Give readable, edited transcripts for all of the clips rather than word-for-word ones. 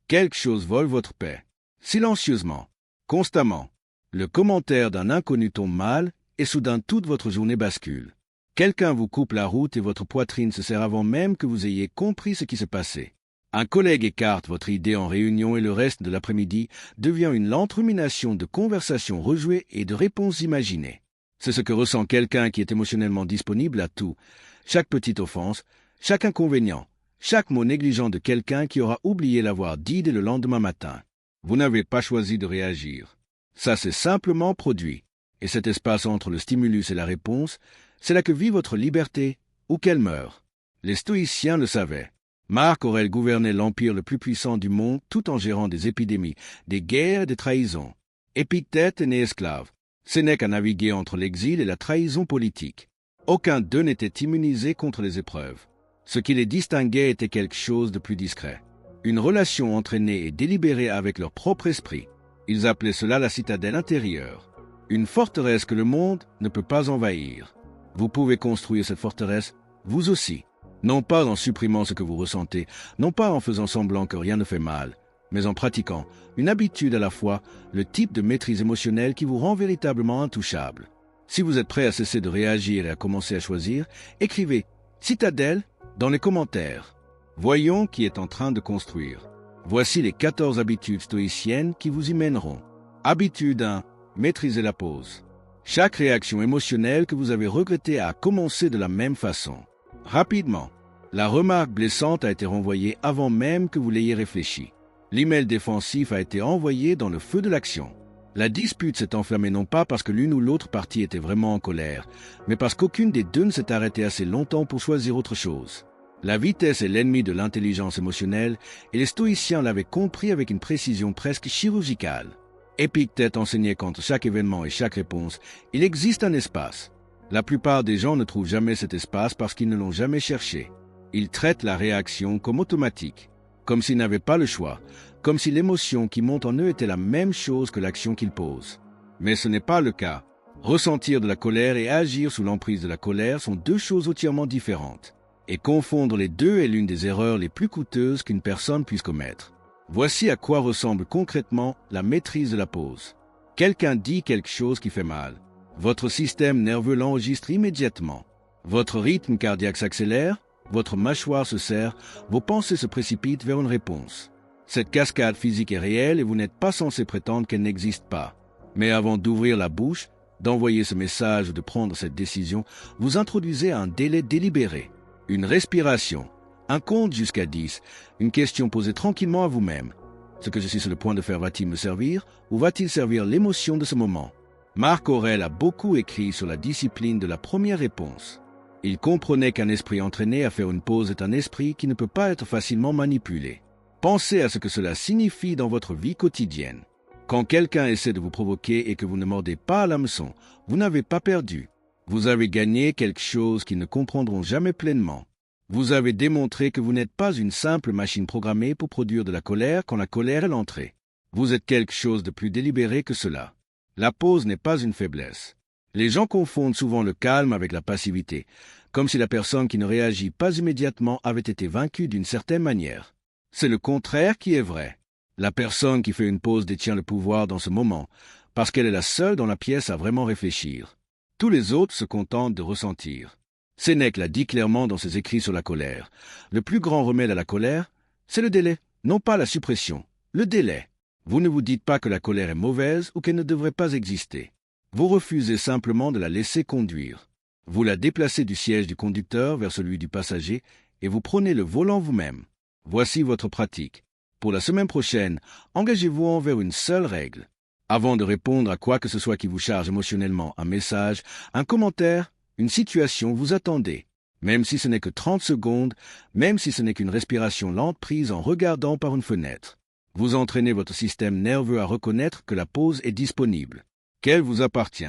Quelque chose vole votre paix. Silencieusement, constamment. Le commentaire d'un inconnu tombe mal et soudain toute votre journée bascule. Quelqu'un vous coupe la route et votre poitrine se serre avant même que vous ayez compris ce qui se passait. Un collègue écarte votre idée en réunion et le reste de l'après-midi devient une lente rumination de conversations rejouées et de réponses imaginées. C'est ce que ressent quelqu'un qui est émotionnellement disponible à tout. Chaque petite offense, chaque inconvénient, chaque mot négligent de quelqu'un qui aura oublié l'avoir dit dès le lendemain matin. Vous n'avez pas choisi de réagir. Ça s'est simplement produit. Et cet espace entre le stimulus et la réponse, c'est là que vit votre liberté, ou qu'elle meurt. Les stoïciens le savaient. Marc Aurèle gouvernait l'empire le plus puissant du monde tout en gérant des épidémies, des guerres et des trahisons. Épictète est né esclave. Sénèque a navigué entre l'exil et la trahison politique. Aucun d'eux n'était immunisé contre les épreuves. Ce qui les distinguait était quelque chose de plus discret. Une relation entraînée et délibérée avec leur propre esprit. Ils appelaient cela la citadelle intérieure. Une forteresse que le monde ne peut pas envahir. Vous pouvez construire cette forteresse, vous aussi. Non pas en supprimant ce que vous ressentez, non pas en faisant semblant que rien ne fait mal, mais en pratiquant, une habitude à la fois, le type de maîtrise émotionnelle qui vous rend véritablement intouchable. Si vous êtes prêt à cesser de réagir et à commencer à choisir, écrivez « Citadelle » dans les commentaires. Voyons qui est en train de construire. Voici les 14 habitudes stoïciennes qui vous y mèneront. Habitude 1. Maîtrisez la pause. Chaque réaction émotionnelle que vous avez regrettée a commencé de la même façon. Rapidement, la remarque blessante a été renvoyée avant même que vous l'ayez réfléchi. L'email défensif a été envoyé dans le feu de l'action. La dispute s'est enflammée non pas parce que l'une ou l'autre partie était vraiment en colère, mais parce qu'aucune des deux ne s'est arrêtée assez longtemps pour choisir autre chose. La vitesse est l'ennemi de l'intelligence émotionnelle et les stoïciens l'avaient compris avec une précision presque chirurgicale. Épictète enseignait qu'entre chaque événement et chaque réponse, il existe un espace. La plupart des gens ne trouvent jamais cet espace parce qu'ils ne l'ont jamais cherché. Ils traitent la réaction comme automatique, comme s'ils n'avaient pas le choix, comme si l'émotion qui monte en eux était la même chose que l'action qu'ils posent. Mais ce n'est pas le cas. Ressentir de la colère et agir sous l'emprise de la colère sont deux choses entièrement différentes. Et confondre les deux est l'une des erreurs les plus coûteuses qu'une personne puisse commettre. Voici à quoi ressemble concrètement la maîtrise de la pause. Quelqu'un dit quelque chose qui fait mal. Votre système nerveux l'enregistre immédiatement. Votre rythme cardiaque s'accélère, votre mâchoire se serre, vos pensées se précipitent vers une réponse. Cette cascade physique est réelle et vous n'êtes pas censé prétendre qu'elle n'existe pas. Mais avant d'ouvrir la bouche, d'envoyer ce message ou de prendre cette décision, vous introduisez un délai délibéré, une respiration, un compte jusqu'à 10, une question posée tranquillement à vous-même. Ce que je suis sur le point de faire va-t-il me servir ou va-t-il servir l'émotion de ce moment? Marc Aurèle a beaucoup écrit sur la discipline de la première réponse. Il comprenait qu'un esprit entraîné à faire une pause est un esprit qui ne peut pas être facilement manipulé. Pensez à ce que cela signifie dans votre vie quotidienne. Quand quelqu'un essaie de vous provoquer et que vous ne mordez pas à l'hameçon, vous n'avez pas perdu. Vous avez gagné quelque chose qu'ils ne comprendront jamais pleinement. Vous avez démontré que vous n'êtes pas une simple machine programmée pour produire de la colère quand la colère est l'entrée. Vous êtes quelque chose de plus délibéré que cela. La pause n'est pas une faiblesse. Les gens confondent souvent le calme avec la passivité, comme si la personne qui ne réagit pas immédiatement avait été vaincue d'une certaine manière. C'est le contraire qui est vrai. La personne qui fait une pause détient le pouvoir dans ce moment, parce qu'elle est la seule dans la pièce à vraiment réfléchir. Tous les autres se contentent de ressentir. Sénèque l'a dit clairement dans ses écrits sur la colère. Le plus grand remède à la colère, c'est le délai, non pas la suppression, le délai. Vous ne vous dites pas que la colère est mauvaise ou qu'elle ne devrait pas exister. Vous refusez simplement de la laisser conduire. Vous la déplacez du siège du conducteur vers celui du passager et vous prenez le volant vous-même. Voici votre pratique. Pour la semaine prochaine, engagez-vous envers une seule règle. Avant de répondre à quoi que ce soit qui vous charge émotionnellement, un message, un commentaire, une situation, vous attendez. Même si ce n'est que 30 secondes, même si ce n'est qu'une respiration lente prise en regardant par une fenêtre. Vous entraînez votre système nerveux à reconnaître que la pause est disponible, qu'elle vous appartient,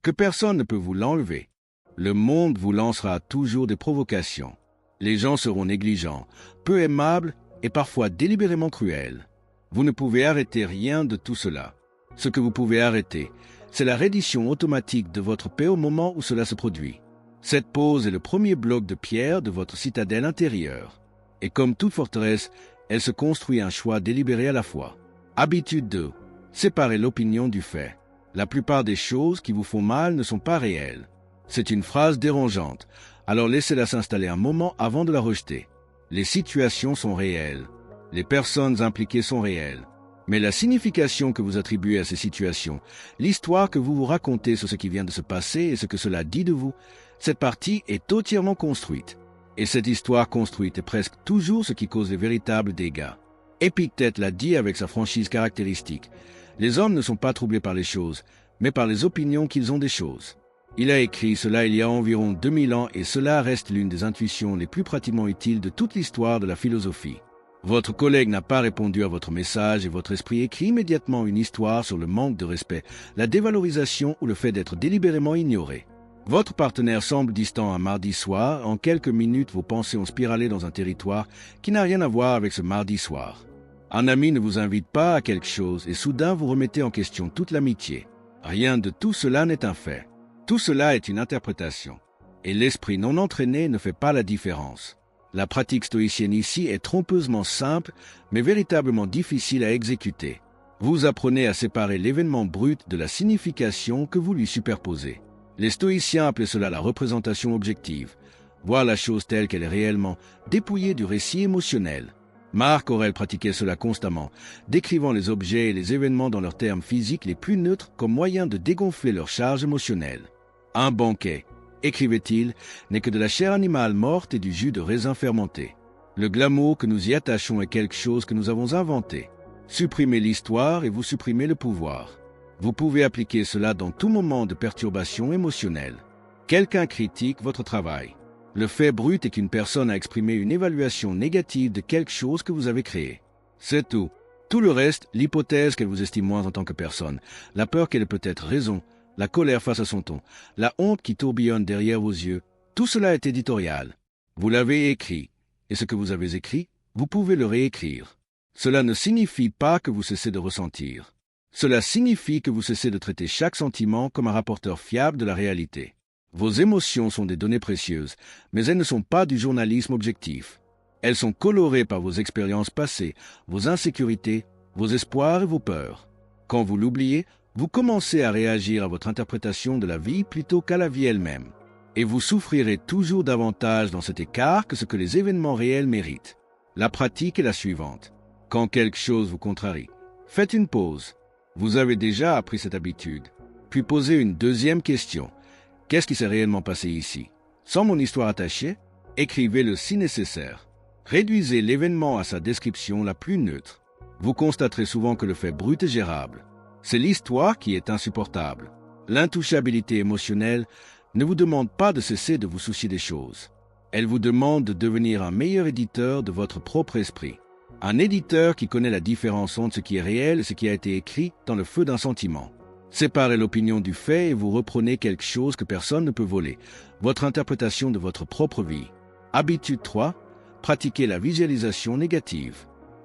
que personne ne peut vous l'enlever. Le monde vous lancera toujours des provocations. Les gens seront négligents, peu aimables et parfois délibérément cruels. Vous ne pouvez arrêter rien de tout cela. Ce que vous pouvez arrêter, c'est la reddition automatique de votre paix au moment où cela se produit. Cette pause est le premier bloc de pierre de votre citadelle intérieure. Et comme toute forteresse, Elle se construit un choix délibéré à la fois. Habitude 2. Séparez l'opinion du fait. La plupart des choses qui vous font mal ne sont pas réelles. C'est une phrase dérangeante, alors laissez-la s'installer un moment avant de la rejeter. Les situations sont réelles. Les personnes impliquées sont réelles. Mais la signification que vous attribuez à ces situations, l'histoire que vous vous racontez sur ce qui vient de se passer et ce que cela dit de vous, cette partie est entièrement construite. Et cette histoire construite est presque toujours ce qui cause les véritables dégâts. Épictète l'a dit avec sa franchise caractéristique. Les hommes ne sont pas troublés par les choses, mais par les opinions qu'ils ont des choses. Il a écrit cela il y a environ 2000 ans et cela reste l'une des intuitions les plus pratiquement utiles de toute l'histoire de la philosophie. Votre collègue n'a pas répondu à votre message et votre esprit écrit immédiatement une histoire sur le manque de respect, la dévalorisation ou le fait d'être délibérément ignoré. Votre partenaire semble distant un mardi soir, en quelques minutes vos pensées ont spiralé dans un territoire qui n'a rien à voir avec ce mardi soir. Un ami ne vous invite pas à quelque chose et soudain vous remettez en question toute l'amitié. Rien de tout cela n'est un fait. Tout cela est une interprétation. Et l'esprit non entraîné ne fait pas la différence. La pratique stoïcienne ici est trompeusement simple, mais véritablement difficile à exécuter. Vous apprenez à séparer l'événement brut de la signification que vous lui superposez. Les stoïciens appelaient cela la représentation objective, voir la chose telle qu'elle est réellement, dépouillée du récit émotionnel. Marc Aurèle pratiquait cela constamment, décrivant les objets et les événements dans leurs termes physiques les plus neutres comme moyen de dégonfler leur charge émotionnelle. Un banquet, écrivait-il, n'est que de la chair animale morte et du jus de raisin fermenté. Le glamour que nous y attachons est quelque chose que nous avons inventé. Supprimez l'histoire et vous supprimez le pouvoir. Vous pouvez appliquer cela dans tout moment de perturbation émotionnelle. Quelqu'un critique votre travail. Le fait brut est qu'une personne a exprimé une évaluation négative de quelque chose que vous avez créé. C'est tout. Tout le reste, l'hypothèse qu'elle vous estime moins en tant que personne, la peur qu'elle ait peut-être raison, la colère face à son ton, la honte qui tourbillonne derrière vos yeux, tout cela est éditorial. Vous l'avez écrit, et ce que vous avez écrit, vous pouvez le réécrire. Cela ne signifie pas que vous cessez de ressentir. Cela signifie que vous cessez de traiter chaque sentiment comme un rapporteur fiable de la réalité. Vos émotions sont des données précieuses, mais elles ne sont pas du journalisme objectif. Elles sont colorées par vos expériences passées, vos insécurités, vos espoirs et vos peurs. Quand vous l'oubliez, vous commencez à réagir à votre interprétation de la vie plutôt qu'à la vie elle-même. Et vous souffrirez toujours davantage dans cet écart que ce que les événements réels méritent. La pratique est la suivante. Quand quelque chose vous contrarie, faites une pause. Vous avez déjà appris cette habitude. Puis posez une deuxième question. Qu'est-ce qui s'est réellement passé ici? Sans mon histoire attachée, écrivez-le si nécessaire. Réduisez l'événement à sa description la plus neutre. Vous constaterez souvent que le fait brut est gérable. C'est l'histoire qui est insupportable. L'intouchabilité émotionnelle ne vous demande pas de cesser de vous soucier des choses. Elle vous demande de devenir un meilleur éditeur de votre propre esprit. Un éditeur qui connaît la différence entre ce qui est réel et ce qui a été écrit dans le feu d'un sentiment. Séparez l'opinion du fait et vous reprenez quelque chose que personne ne peut voler, votre interprétation de votre propre vie. Habitude 3. Pratiquez la visualisation négative.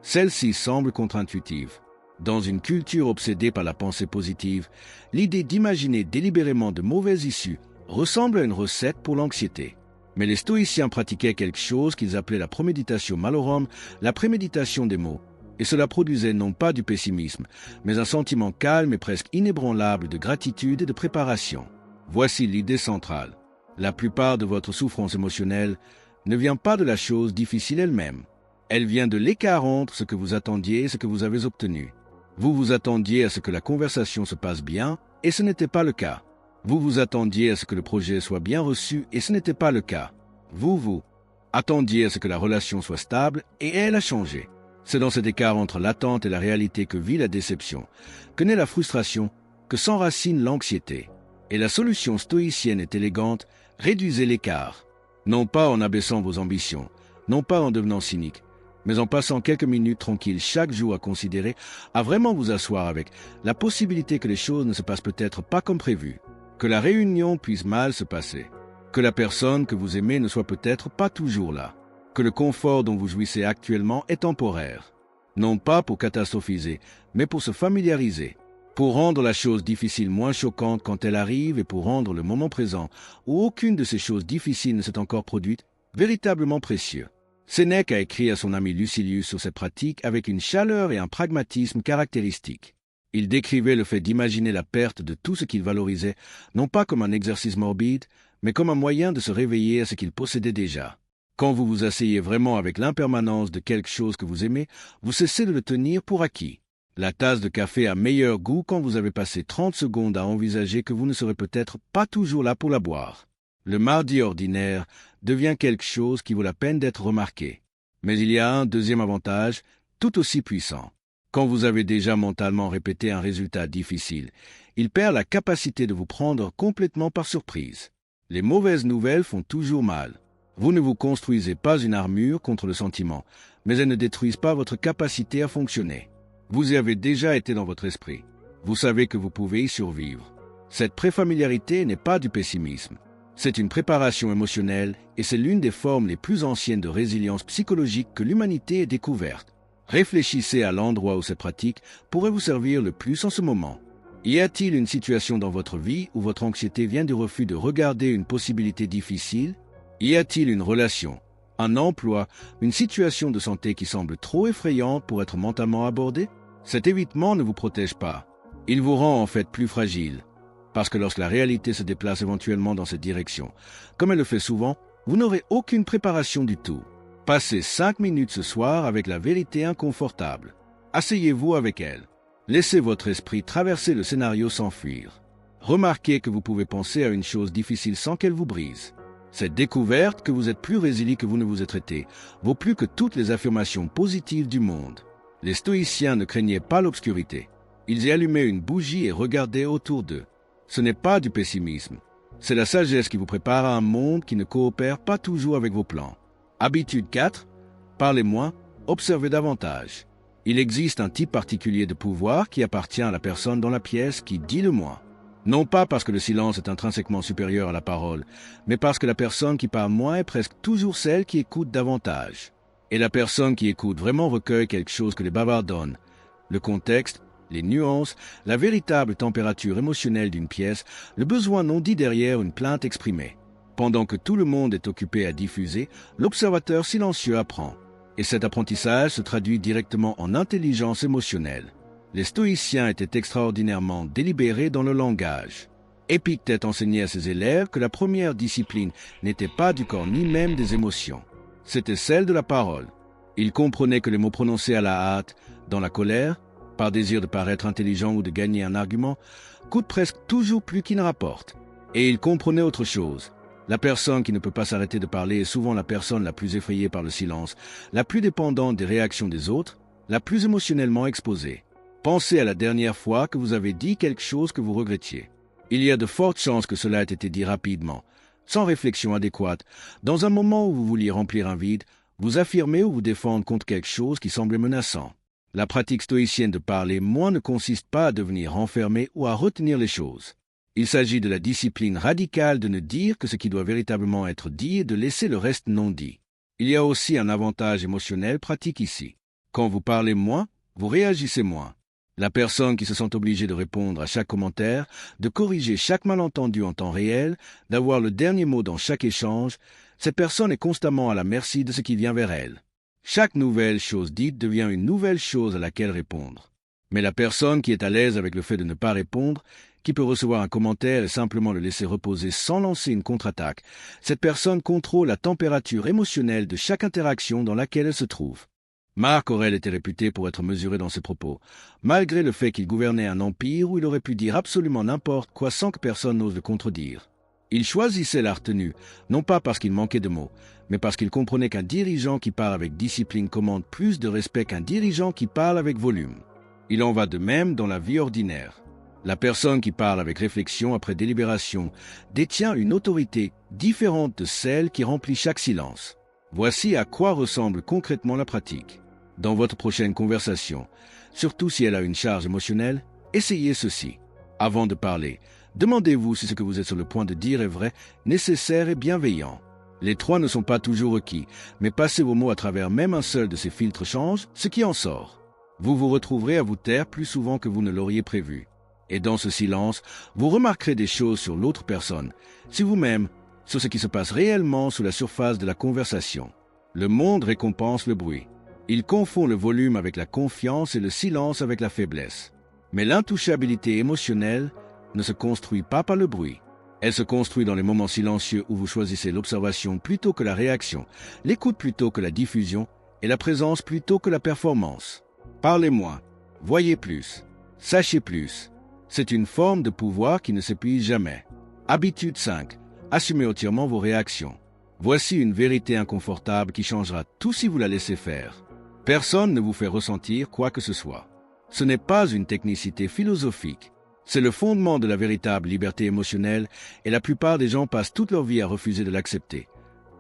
Celle-ci semble contre-intuitive. Dans une culture obsédée par la pensée positive, l'idée d'imaginer délibérément de mauvaises issues ressemble à une recette pour l'anxiété. Mais les stoïciens pratiquaient quelque chose qu'ils appelaient la premeditatio malorum, la préméditation des maux, et cela produisait non pas du pessimisme, mais un sentiment calme et presque inébranlable de gratitude et de préparation. Voici l'idée centrale. La plupart de votre souffrance émotionnelle ne vient pas de la chose difficile elle-même. Elle vient de l'écart entre ce que vous attendiez et ce que vous avez obtenu. Vous vous attendiez à ce que la conversation se passe bien, et ce n'était pas le cas. Vous vous attendiez à ce que le projet soit bien reçu, et ce n'était pas le cas. Vous attendiez à ce que la relation soit stable, et elle a changé. C'est dans cet écart entre l'attente et la réalité que vit la déception, que naît la frustration, que s'enracine l'anxiété. Et la solution stoïcienne est élégante, réduisez l'écart. Non pas en abaissant vos ambitions, non pas en devenant cynique, mais en passant quelques minutes tranquilles chaque jour à considérer, à vraiment vous asseoir avec la possibilité que les choses ne se passent peut-être pas comme prévu, que la réunion puisse mal se passer, que la personne que vous aimez ne soit peut-être pas toujours là, que le confort dont vous jouissez actuellement est temporaire, non pas pour catastrophiser, mais pour se familiariser, pour rendre la chose difficile moins choquante quand elle arrive et pour rendre le moment présent, où aucune de ces choses difficiles ne s'est encore produite, véritablement précieux. Sénèque a écrit à son ami Lucilius sur cette pratique avec une chaleur et un pragmatisme caractéristiques. Il décrivait le fait d'imaginer la perte de tout ce qu'il valorisait, non pas comme un exercice morbide, mais comme un moyen de se réveiller à ce qu'il possédait déjà. Quand vous vous asseyez vraiment avec l'impermanence de quelque chose que vous aimez, vous cessez de le tenir pour acquis. La tasse de café a meilleur goût quand vous avez passé 30 secondes à envisager que vous ne serez peut-être pas toujours là pour la boire. Le mardi ordinaire devient quelque chose qui vaut la peine d'être remarqué. Mais il y a un deuxième avantage, tout aussi puissant. Quand vous avez déjà mentalement répété un résultat difficile, il perd la capacité de vous prendre complètement par surprise. Les mauvaises nouvelles font toujours mal. Vous ne vous construisez pas une armure contre le sentiment, mais elles ne détruisent pas votre capacité à fonctionner. Vous y avez déjà été dans votre esprit. Vous savez que vous pouvez y survivre. Cette préfamiliarité n'est pas du pessimisme. C'est une préparation émotionnelle et c'est l'une des formes les plus anciennes de résilience psychologique que l'humanité ait découverte. Réfléchissez à l'endroit où cette pratique pourrait vous servir le plus en ce moment. Y a-t-il une situation dans votre vie où votre anxiété vient du refus de regarder une possibilité difficile? Y a-t-il une relation, un emploi, une situation de santé qui semble trop effrayante pour être mentalement abordée? Cet évitement ne vous protège pas. Il vous rend en fait plus fragile. Parce que lorsque la réalité se déplace éventuellement dans cette direction, comme elle le fait souvent, vous n'aurez aucune préparation du tout. Passez 5 minutes ce soir avec la vérité inconfortable. Asseyez-vous avec elle. Laissez votre esprit traverser le scénario sans fuir. Remarquez que vous pouvez penser à une chose difficile sans qu'elle vous brise. Cette découverte que vous êtes plus résilient que vous ne vous êtes été vaut plus que toutes les affirmations positives du monde. Les stoïciens ne craignaient pas l'obscurité. Ils y allumaient une bougie et regardaient autour d'eux. Ce n'est pas du pessimisme. C'est la sagesse qui vous prépare à un monde qui ne coopère pas toujours avec vos plans. Habitude 4. Parlez moins, observez davantage. Il existe un type particulier de pouvoir qui appartient à la personne dans la pièce qui dit le moins. Non pas parce que le silence est intrinsèquement supérieur à la parole, mais parce que la personne qui parle moins est presque toujours celle qui écoute davantage. Et la personne qui écoute vraiment recueille quelque chose que les bavards donnent. Le contexte, les nuances, la véritable température émotionnelle d'une pièce, le besoin non dit derrière une plainte exprimée. Pendant que tout le monde est occupé à diffuser, l'observateur silencieux apprend. Et cet apprentissage se traduit directement en intelligence émotionnelle. Les stoïciens étaient extraordinairement délibérés dans le langage. Épictète enseignait à ses élèves que la première discipline n'était pas du corps ni même des émotions. C'était celle de la parole. Il comprenait que les mots prononcés à la hâte, dans la colère, par désir de paraître intelligent ou de gagner un argument, coûtent presque toujours plus qu'ils ne rapportent. Et il comprenait autre chose. La personne qui ne peut pas s'arrêter de parler est souvent la personne la plus effrayée par le silence, la plus dépendante des réactions des autres, la plus émotionnellement exposée. Pensez à la dernière fois que vous avez dit quelque chose que vous regrettiez. Il y a de fortes chances que cela ait été dit rapidement, sans réflexion adéquate, dans un moment où vous vouliez remplir un vide, vous affirmer ou vous défendre contre quelque chose qui semblait menaçant. La pratique stoïcienne de parler moins ne consiste pas à devenir enfermé ou à retenir les choses. Il s'agit de la discipline radicale de ne dire que ce qui doit véritablement être dit et de laisser le reste non dit. Il y a aussi un avantage émotionnel pratique ici. Quand vous parlez moins, vous réagissez moins. La personne qui se sent obligée de répondre à chaque commentaire, de corriger chaque malentendu en temps réel, d'avoir le dernier mot dans chaque échange, cette personne est constamment à la merci de ce qui vient vers elle. Chaque nouvelle chose dite devient une nouvelle chose à laquelle répondre. Mais la personne qui est à l'aise avec le fait de ne pas répondre, qui peut recevoir un commentaire et simplement le laisser reposer sans lancer une contre-attaque, cette personne contrôle la température émotionnelle de chaque interaction dans laquelle elle se trouve. Marc Aurèle était réputé pour être mesuré dans ses propos, malgré le fait qu'il gouvernait un empire où il aurait pu dire absolument n'importe quoi sans que personne n'ose le contredire. Il choisissait la retenue, non pas parce qu'il manquait de mots, mais parce qu'il comprenait qu'un dirigeant qui parle avec discipline commande plus de respect qu'un dirigeant qui parle avec volume. Il en va de même dans la vie ordinaire. La personne qui parle avec réflexion après délibération détient une autorité différente de celle qui remplit chaque silence. Voici à quoi ressemble concrètement la pratique. Dans votre prochaine conversation, surtout si elle a une charge émotionnelle, essayez ceci. Avant de parler, demandez-vous si ce que vous êtes sur le point de dire est vrai, nécessaire et bienveillant. Les trois ne sont pas toujours requis, mais passez vos mots à travers même un seul de ces filtres change ce qui en sort. Vous vous retrouverez à vous taire plus souvent que vous ne l'auriez prévu. Et dans ce silence, vous remarquerez des choses sur l'autre personne, sur vous-même, sur ce qui se passe réellement sous la surface de la conversation. Le monde récompense le bruit. Il confond le volume avec la confiance et le silence avec la faiblesse. Mais l'intouchabilité émotionnelle ne se construit pas par le bruit. Elle se construit dans les moments silencieux où vous choisissez l'observation plutôt que la réaction, l'écoute plutôt que la diffusion et la présence plutôt que la performance. Parlez moins, voyez plus, sachez plus. C'est une forme de pouvoir qui ne s'épuise jamais. Habitude 5. Assumez entièrement vos réactions. Voici une vérité inconfortable qui changera tout si vous la laissez faire. Personne ne vous fait ressentir quoi que ce soit. Ce n'est pas une technicité philosophique. C'est le fondement de la véritable liberté émotionnelle et la plupart des gens passent toute leur vie à refuser de l'accepter.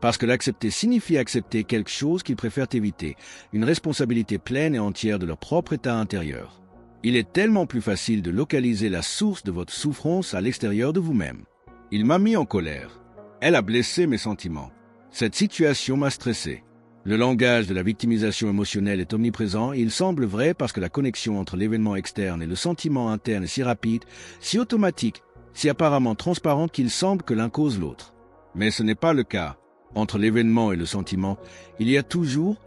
Parce que l'accepter signifie accepter quelque chose qu'ils préfèrent éviter, une responsabilité pleine et entière de leur propre état intérieur. Il est tellement plus facile de localiser la source de votre souffrance à l'extérieur de vous-même. Il m'a mis en colère. Elle a blessé mes sentiments. Cette situation m'a stressé. Le langage de la victimisation émotionnelle est omniprésent et il semble vrai parce que la connexion entre l'événement externe et le sentiment interne est si rapide, si automatique, si apparemment transparente qu'il semble que l'un cause l'autre. Mais ce n'est pas le cas. Entre l'événement et le sentiment, il y a toujours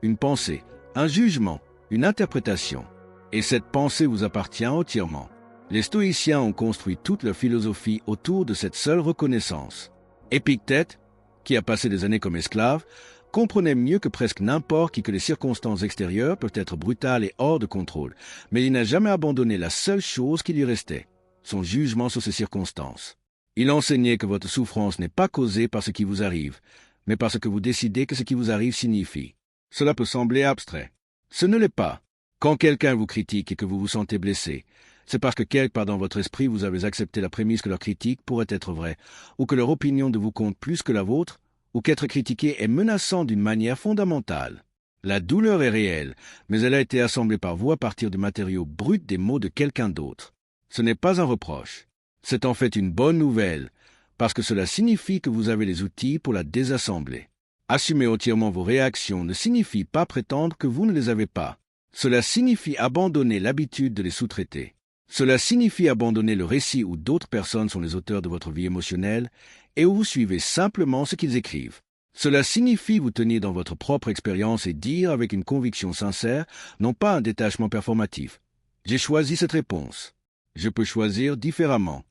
une pensée, un jugement, une interprétation. Et cette pensée vous appartient entièrement. Les stoïciens ont construit toute leur philosophie autour de cette seule reconnaissance. Épictète, qui a passé des années comme esclave, comprenait mieux que presque n'importe qui que les circonstances extérieures peuvent être brutales et hors de contrôle, mais il n'a jamais abandonné la seule chose qui lui restait, son jugement sur ces circonstances. Il enseignait que votre souffrance n'est pas causée par ce qui vous arrive, mais par ce que vous décidez que ce qui vous arrive signifie. Cela peut sembler abstrait. Ce ne l'est pas. Quand quelqu'un vous critique et que vous vous sentez blessé, c'est parce que quelque part dans votre esprit vous avez accepté la prémisse que leur critique pourrait être vraie, ou que leur opinion de vous compte plus que la vôtre, ou qu'être critiqué est menaçant d'une manière fondamentale. La douleur est réelle, mais elle a été assemblée par vous à partir du matériau brut des mots de quelqu'un d'autre. Ce n'est pas un reproche. C'est en fait une bonne nouvelle, parce que cela signifie que vous avez les outils pour la désassembler. Assumer entièrement vos réactions ne signifie pas prétendre que vous ne les avez pas. Cela signifie abandonner l'habitude de les sous-traiter. Cela signifie abandonner le récit où d'autres personnes sont les auteurs de votre vie émotionnelle et où vous suivez simplement ce qu'ils écrivent. Cela signifie vous tenir dans votre propre expérience et dire avec une conviction sincère, non pas un détachement performatif. J'ai choisi cette réponse. Je peux choisir différemment.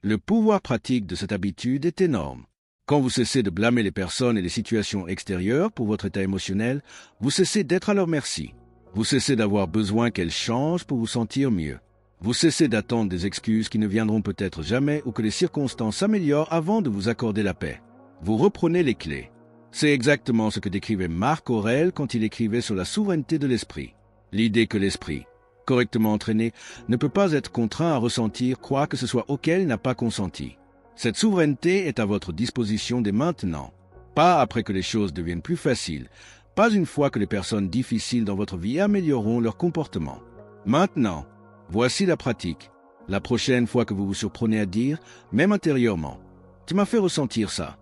Le pouvoir pratique de cette habitude est énorme. Quand vous cessez de blâmer les personnes et les situations extérieures pour votre état émotionnel, vous cessez d'être à leur merci. Vous cessez d'avoir besoin qu'elles changent pour vous sentir mieux. Vous cessez d'attendre des excuses qui ne viendront peut-être jamais ou que les circonstances s'améliorent avant de vous accorder la paix. Vous reprenez les clés. C'est exactement ce que décrivait Marc Aurèle quand il écrivait sur la souveraineté de l'esprit. L'idée que l'esprit, correctement entraîné, ne peut pas être contraint à ressentir quoi que ce soit auquel il n'a pas consenti. Cette souveraineté est à votre disposition dès maintenant, pas après que les choses deviennent plus faciles, pas une fois que les personnes difficiles dans votre vie amélioreront leur comportement. Maintenant, voici la pratique. La prochaine fois que vous vous surprenez à dire, même intérieurement, « Tu m'as fait ressentir ça »,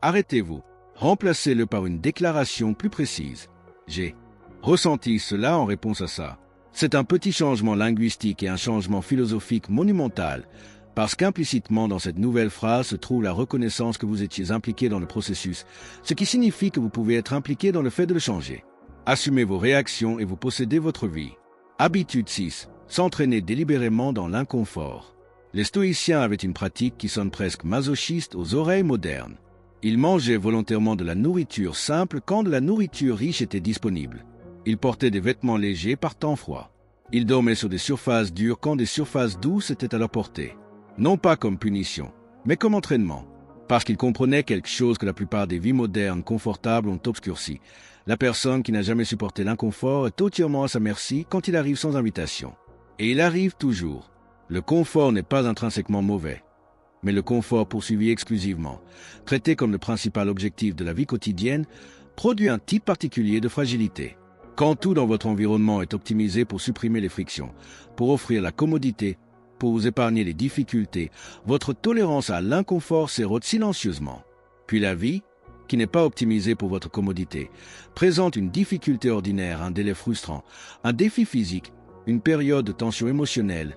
arrêtez-vous. Remplacez-le par une déclaration plus précise. « J'ai ressenti cela en réponse à ça ». C'est un petit changement linguistique et un changement philosophique monumental, parce qu'implicitement dans cette nouvelle phrase se trouve la reconnaissance que vous étiez impliqué dans le processus, ce qui signifie que vous pouvez être impliqué dans le fait de le changer. Assumez vos réactions et vous possédez votre vie. Habitude 6. S'entraîner délibérément dans l'inconfort. Les stoïciens avaient une pratique qui sonne presque masochiste aux oreilles modernes. Ils mangeaient volontairement de la nourriture simple quand de la nourriture riche était disponible. Ils portaient des vêtements légers par temps froid. Ils dormaient sur des surfaces dures quand des surfaces douces étaient à leur portée. Non pas comme punition, mais comme entraînement. Parce qu'ils comprenaient quelque chose que la plupart des vies modernes confortables ont obscurci. La personne qui n'a jamais supporté l'inconfort est entièrement à sa merci quand il arrive sans invitation. Et il arrive toujours. Le confort n'est pas intrinsèquement mauvais, mais le confort poursuivi exclusivement, traité comme le principal objectif de la vie quotidienne, produit un type particulier de fragilité. Quand tout dans votre environnement est optimisé pour supprimer les frictions, pour offrir la commodité, pour vous épargner les difficultés, votre tolérance à l'inconfort s'érode silencieusement. Puis la vie, qui n'est pas optimisée pour votre commodité, présente une difficulté ordinaire, un délai frustrant, un défi physique, une période de tension émotionnelle,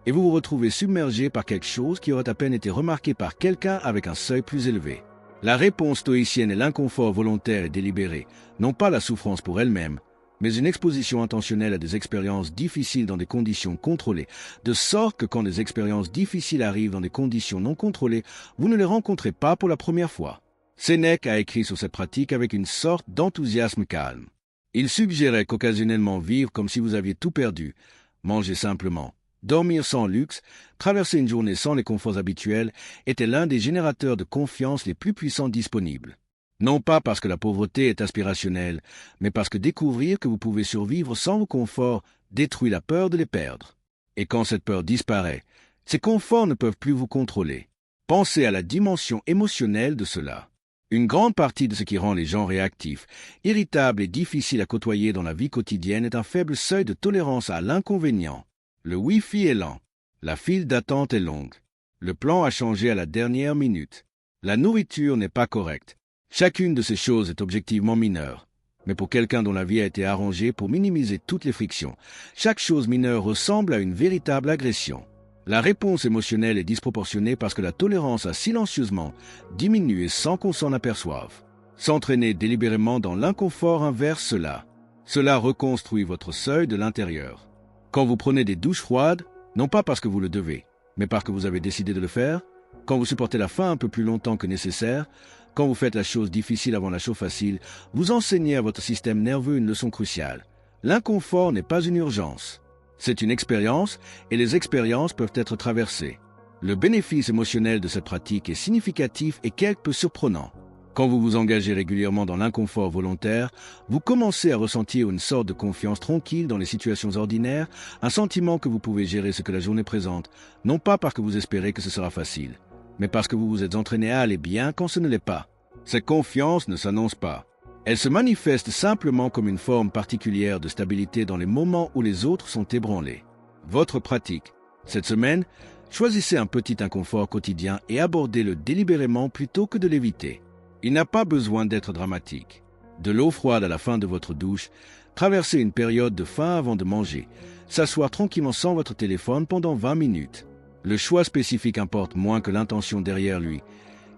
et vous vous retrouvez submergé par quelque chose qui aurait à peine été remarqué par quelqu'un avec un seuil plus élevé. La réponse stoïcienne est l'inconfort volontaire et délibéré, non pas la souffrance pour elle-même, mais une exposition intentionnelle à des expériences difficiles dans des conditions contrôlées, de sorte que quand des expériences difficiles arrivent dans des conditions non contrôlées, vous ne les rencontrez pas pour la première fois. Sénèque a écrit sur cette pratique avec une sorte d'enthousiasme calme. Il suggérait qu'occasionnellement vivre comme si vous aviez tout perdu, manger simplement, dormir sans luxe, traverser une journée sans les conforts habituels était l'un des générateurs de confiance les plus puissants disponibles. Non pas parce que la pauvreté est aspirationnelle, mais parce que découvrir que vous pouvez survivre sans vos conforts détruit la peur de les perdre. Et quand cette peur disparaît, ces conforts ne peuvent plus vous contrôler. Pensez à la dimension émotionnelle de cela. Une grande partie de ce qui rend les gens réactifs, irritables et difficiles à côtoyer dans la vie quotidienne est un faible seuil de tolérance à l'inconvénient. Le Wi-Fi est lent. La file d'attente est longue. Le plan a changé à la dernière minute. La nourriture n'est pas correcte. Chacune de ces choses est objectivement mineure. Mais pour quelqu'un dont la vie a été arrangée pour minimiser toutes les frictions, chaque chose mineure ressemble à une véritable agression. La réponse émotionnelle est disproportionnée parce que la tolérance a silencieusement diminué sans qu'on s'en aperçoive. S'entraîner délibérément dans l'inconfort inverse cela. Cela reconstruit votre seuil de l'intérieur. Quand vous prenez des douches froides, non pas parce que vous le devez, mais parce que vous avez décidé de le faire, quand vous supportez la faim un peu plus longtemps que nécessaire, quand vous faites la chose difficile avant la chose facile, vous enseignez à votre système nerveux une leçon cruciale. L'inconfort n'est pas une urgence. C'est une expérience, et les expériences peuvent être traversées. Le bénéfice émotionnel de cette pratique est significatif et quelque peu surprenant. Quand vous vous engagez régulièrement dans l'inconfort volontaire, vous commencez à ressentir une sorte de confiance tranquille dans les situations ordinaires, un sentiment que vous pouvez gérer ce que la journée présente, non pas parce que vous espérez que ce sera facile, mais parce que vous vous êtes entraîné à aller bien quand ce ne l'est pas. Cette confiance ne s'annonce pas. Elle se manifeste simplement comme une forme particulière de stabilité dans les moments où les autres sont ébranlés. Votre pratique. Cette semaine, choisissez un petit inconfort quotidien et abordez-le délibérément plutôt que de l'éviter. Il n'a pas besoin d'être dramatique. De l'eau froide à la fin de votre douche, traverser une période de faim avant de manger, s'asseoir tranquillement sans votre téléphone pendant 20 minutes. Le choix spécifique importe moins que l'intention derrière lui,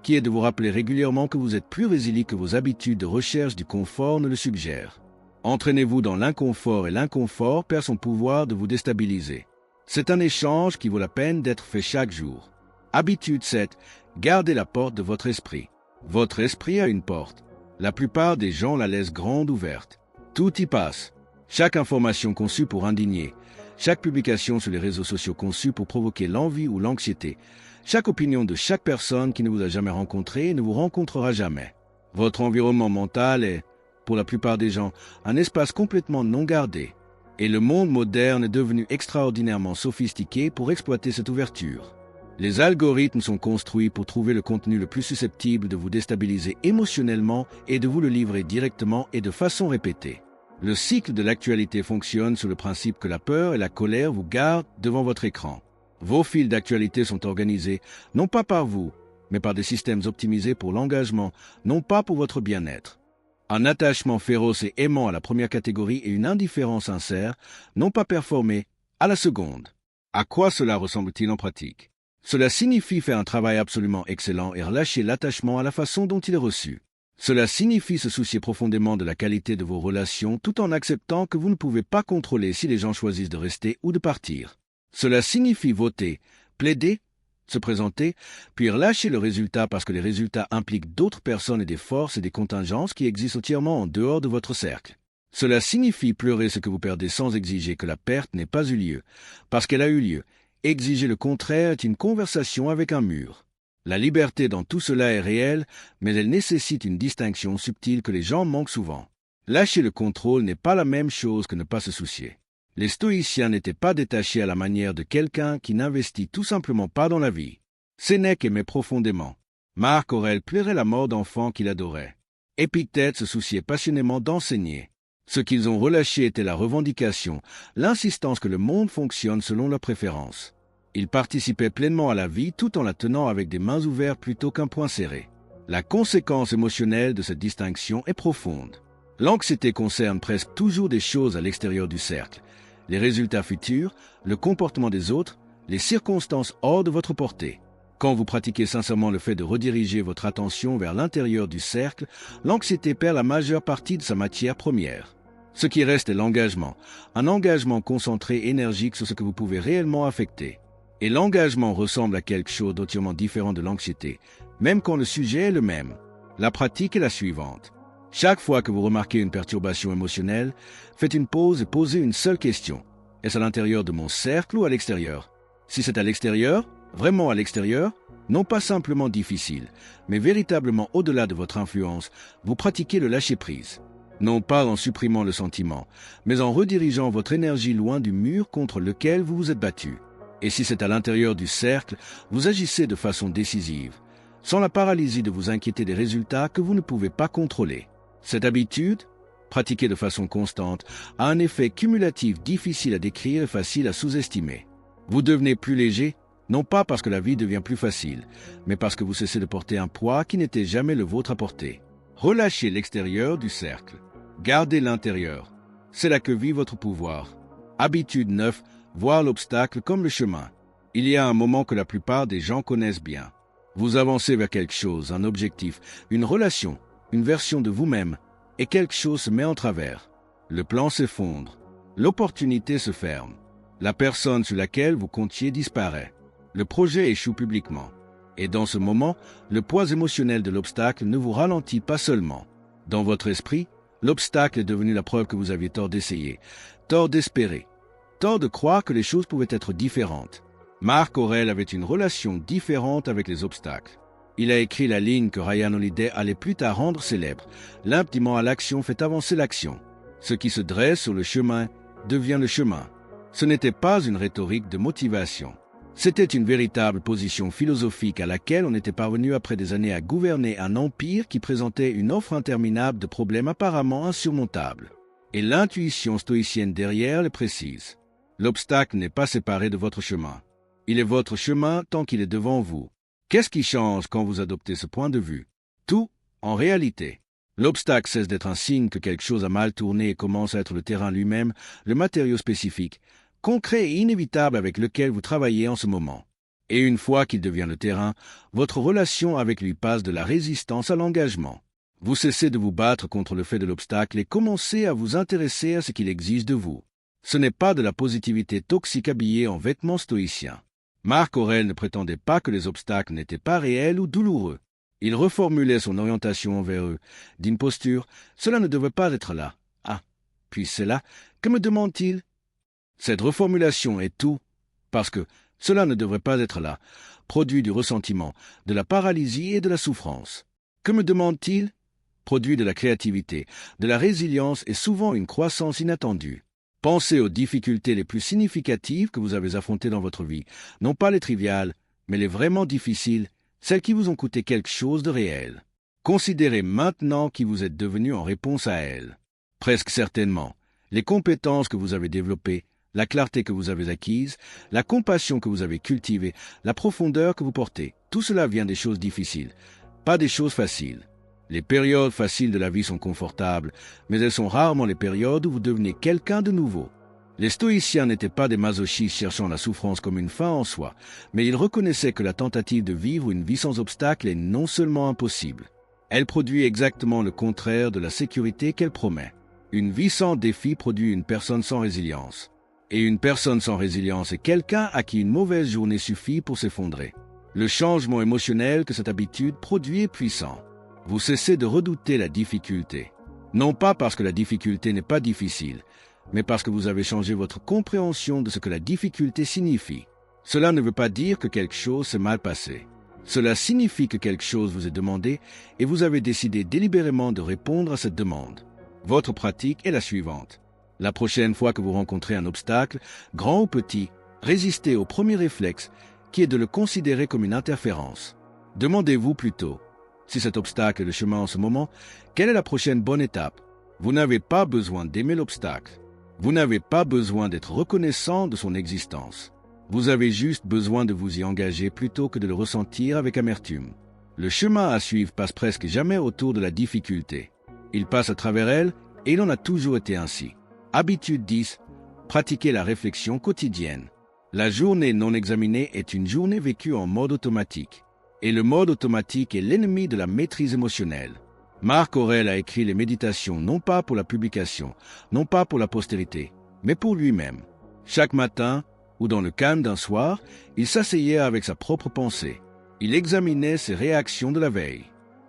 qui est de vous rappeler régulièrement que vous êtes plus résilient que vos habitudes de recherche du confort ne le suggèrent. Entraînez-vous dans l'inconfort et l'inconfort perd son pouvoir de vous déstabiliser. C'est un échange qui vaut la peine d'être fait chaque jour. Habitude 7. Gardez la porte de votre esprit. Votre esprit a une porte. La plupart des gens la laissent grande ouverte. Tout y passe. Chaque information conçue pour indigner, chaque publication sur les réseaux sociaux conçue pour provoquer l'envie ou l'anxiété, chaque opinion de chaque personne qui ne vous a jamais rencontré et ne vous rencontrera jamais. Votre environnement mental est, pour la plupart des gens, un espace complètement non gardé. Et le monde moderne est devenu extraordinairement sophistiqué pour exploiter cette ouverture. Les algorithmes sont construits pour trouver le contenu le plus susceptible de vous déstabiliser émotionnellement et de vous le livrer directement et de façon répétée. Le cycle de l'actualité fonctionne sur le principe que la peur et la colère vous gardent devant votre écran. Vos fils d'actualité sont organisés, non pas par vous, mais par des systèmes optimisés pour l'engagement, non pas pour votre bien-être. Un attachement féroce et aimant à la première catégorie et une indifférence sincère, non pas performée, à la seconde. À quoi cela ressemble-t-il en pratique? Cela signifie faire un travail absolument excellent et relâcher l'attachement à la façon dont il est reçu. Cela signifie se soucier profondément de la qualité de vos relations tout en acceptant que vous ne pouvez pas contrôler si les gens choisissent de rester ou de partir. Cela signifie voter, plaider, se présenter, puis relâcher le résultat parce que les résultats impliquent d'autres personnes et des forces et des contingences qui existent entièrement en dehors de votre cercle. Cela signifie pleurer ce que vous perdez sans exiger que la perte n'ait pas eu lieu, parce qu'elle a eu lieu. Exiger le contraire est une conversation avec un mur. La liberté dans tout cela est réelle, mais elle nécessite une distinction subtile que les gens manquent souvent. Lâcher le contrôle n'est pas la même chose que ne pas se soucier. Les stoïciens n'étaient pas détachés à la manière de quelqu'un qui n'investit tout simplement pas dans la vie. Sénèque aimait profondément. Marc Aurèle pleurait la mort d'enfants qu'il adorait. Épictète se souciait passionnément d'enseigner. Ce qu'ils ont relâché était la revendication, l'insistance que le monde fonctionne selon leurs préférences. Ils participaient pleinement à la vie tout en la tenant avec des mains ouvertes plutôt qu'un poing serré. La conséquence émotionnelle de cette distinction est profonde. L'anxiété concerne presque toujours des choses à l'extérieur du cercle. Les résultats futurs, le comportement des autres, les circonstances hors de votre portée. Quand vous pratiquez sincèrement le fait de rediriger votre attention vers l'intérieur du cercle, l'anxiété perd la majeure partie de sa matière première. Ce qui reste est l'engagement, un engagement concentré énergique sur ce que vous pouvez réellement affecter. Et l'engagement ressemble à quelque chose d'entièrement différent de l'anxiété, même quand le sujet est le même. La pratique est la suivante. Chaque fois que vous remarquez une perturbation émotionnelle, faites une pause et posez une seule question. Est-ce à l'intérieur de mon cercle ou à l'extérieur? Si c'est à l'extérieur, vraiment à l'extérieur, non pas simplement difficile, mais véritablement au-delà de votre influence, vous pratiquez le lâcher-prise. Non pas en supprimant le sentiment, mais en redirigeant votre énergie loin du mur contre lequel vous vous êtes battu. Et si c'est à l'intérieur du cercle, vous agissez de façon décisive, sans la paralysie de vous inquiéter des résultats que vous ne pouvez pas contrôler. Cette habitude, pratiquée de façon constante, a un effet cumulatif difficile à décrire et facile à sous-estimer. Vous devenez plus léger, non pas parce que la vie devient plus facile, mais parce que vous cessez de porter un poids qui n'était jamais le vôtre à porter. Relâchez l'extérieur du cercle. Gardez l'intérieur. C'est là que vit votre pouvoir. Habitude 9, voir l'obstacle comme le chemin. Il y a un moment que la plupart des gens connaissent bien. Vous avancez vers quelque chose, un objectif, une relation, une version de vous-même, et quelque chose se met en travers. Le plan s'effondre. L'opportunité se ferme. La personne sur laquelle vous comptiez disparaît. Le projet échoue publiquement. Et dans ce moment, le poids émotionnel de l'obstacle ne vous ralentit pas seulement. Dans votre esprit, l'obstacle est devenu la preuve que vous aviez tort d'essayer, tort d'espérer, tort de croire que les choses pouvaient être différentes. Marc Aurèle avait une relation différente avec les obstacles. Il a écrit la ligne que Ryan Holiday allait plus tard rendre célèbre. L'impédiment à l'action fait avancer l'action. Ce qui se dresse sur le chemin devient le chemin. Ce n'était pas une rhétorique de motivation. C'était une véritable position philosophique à laquelle on était parvenu après des années à gouverner un empire qui présentait une offre interminable de problèmes apparemment insurmontables. Et l'intuition stoïcienne derrière le précise. L'obstacle n'est pas séparé de votre chemin. Il est votre chemin tant qu'il est devant vous. Qu'est-ce qui change quand vous adoptez ce point de vue? Tout, en réalité. L'obstacle cesse d'être un signe que quelque chose a mal tourné et commence à être le terrain lui-même, le matériau spécifique, concret et inévitable avec lequel vous travaillez en ce moment. Et une fois qu'il devient le terrain, votre relation avec lui passe de la résistance à l'engagement. Vous cessez de vous battre contre le fait de l'obstacle et commencez à vous intéresser à ce qu'il exige de vous. Ce n'est pas de la positivité toxique habillée en vêtements stoïciens. Marc Aurèle ne prétendait pas que les obstacles n'étaient pas réels ou douloureux. Il reformulait son orientation envers eux, d'une posture « Cela ne devrait pas être là. Ah, puis c'est là. Que me demande-t-il » Cette reformulation est tout, parce que « cela ne devrait pas être là » produit du ressentiment, de la paralysie et de la souffrance. Que me demande-t-il produit de la créativité, de la résilience et souvent une croissance inattendue. Pensez aux difficultés les plus significatives que vous avez affrontées dans votre vie, non pas les triviales, mais les vraiment difficiles, celles qui vous ont coûté quelque chose de réel. Considérez maintenant qui vous êtes devenu en réponse à elles. Presque certainement, les compétences que vous avez développées, la clarté que vous avez acquise, la compassion que vous avez cultivée, la profondeur que vous portez, tout cela vient des choses difficiles, pas des choses faciles. Les périodes faciles de la vie sont confortables, mais elles sont rarement les périodes où vous devenez quelqu'un de nouveau. Les stoïciens n'étaient pas des masochistes cherchant la souffrance comme une fin en soi, mais ils reconnaissaient que la tentative de vivre une vie sans obstacle est non seulement impossible, elle produit exactement le contraire de la sécurité qu'elle promet. Une vie sans défi produit une personne sans résilience. Et une personne sans résilience est quelqu'un à qui une mauvaise journée suffit pour s'effondrer. Le changement émotionnel que cette habitude produit est puissant. Vous cessez de redouter la difficulté. Non pas parce que la difficulté n'est pas difficile, mais parce que vous avez changé votre compréhension de ce que la difficulté signifie. Cela ne veut pas dire que quelque chose s'est mal passé. Cela signifie que quelque chose vous est demandé et vous avez décidé délibérément de répondre à cette demande. Votre pratique est la suivante. La prochaine fois que vous rencontrez un obstacle, grand ou petit, résistez au premier réflexe, qui est de le considérer comme une interférence. Demandez-vous plutôt, si cet obstacle est le chemin en ce moment, quelle est la prochaine bonne étape? Vous n'avez pas besoin d'aimer l'obstacle. Vous n'avez pas besoin d'être reconnaissant de son existence. Vous avez juste besoin de vous y engager plutôt que de le ressentir avec amertume. Le chemin à suivre passe presque jamais autour de la difficulté. Il passe à travers elle et il en a toujours été ainsi. Habitude 10. Pratiquer la réflexion quotidienne. La journée non examinée est une journée vécue en mode automatique. Et le mode automatique est l'ennemi de la maîtrise émotionnelle. Marc Aurèle a écrit les méditations non pas pour la publication, non pas pour la postérité, mais pour lui-même. Chaque matin, ou dans le calme d'un soir, il s'asseyait avec sa propre pensée. Il examinait ses réactions de la veille.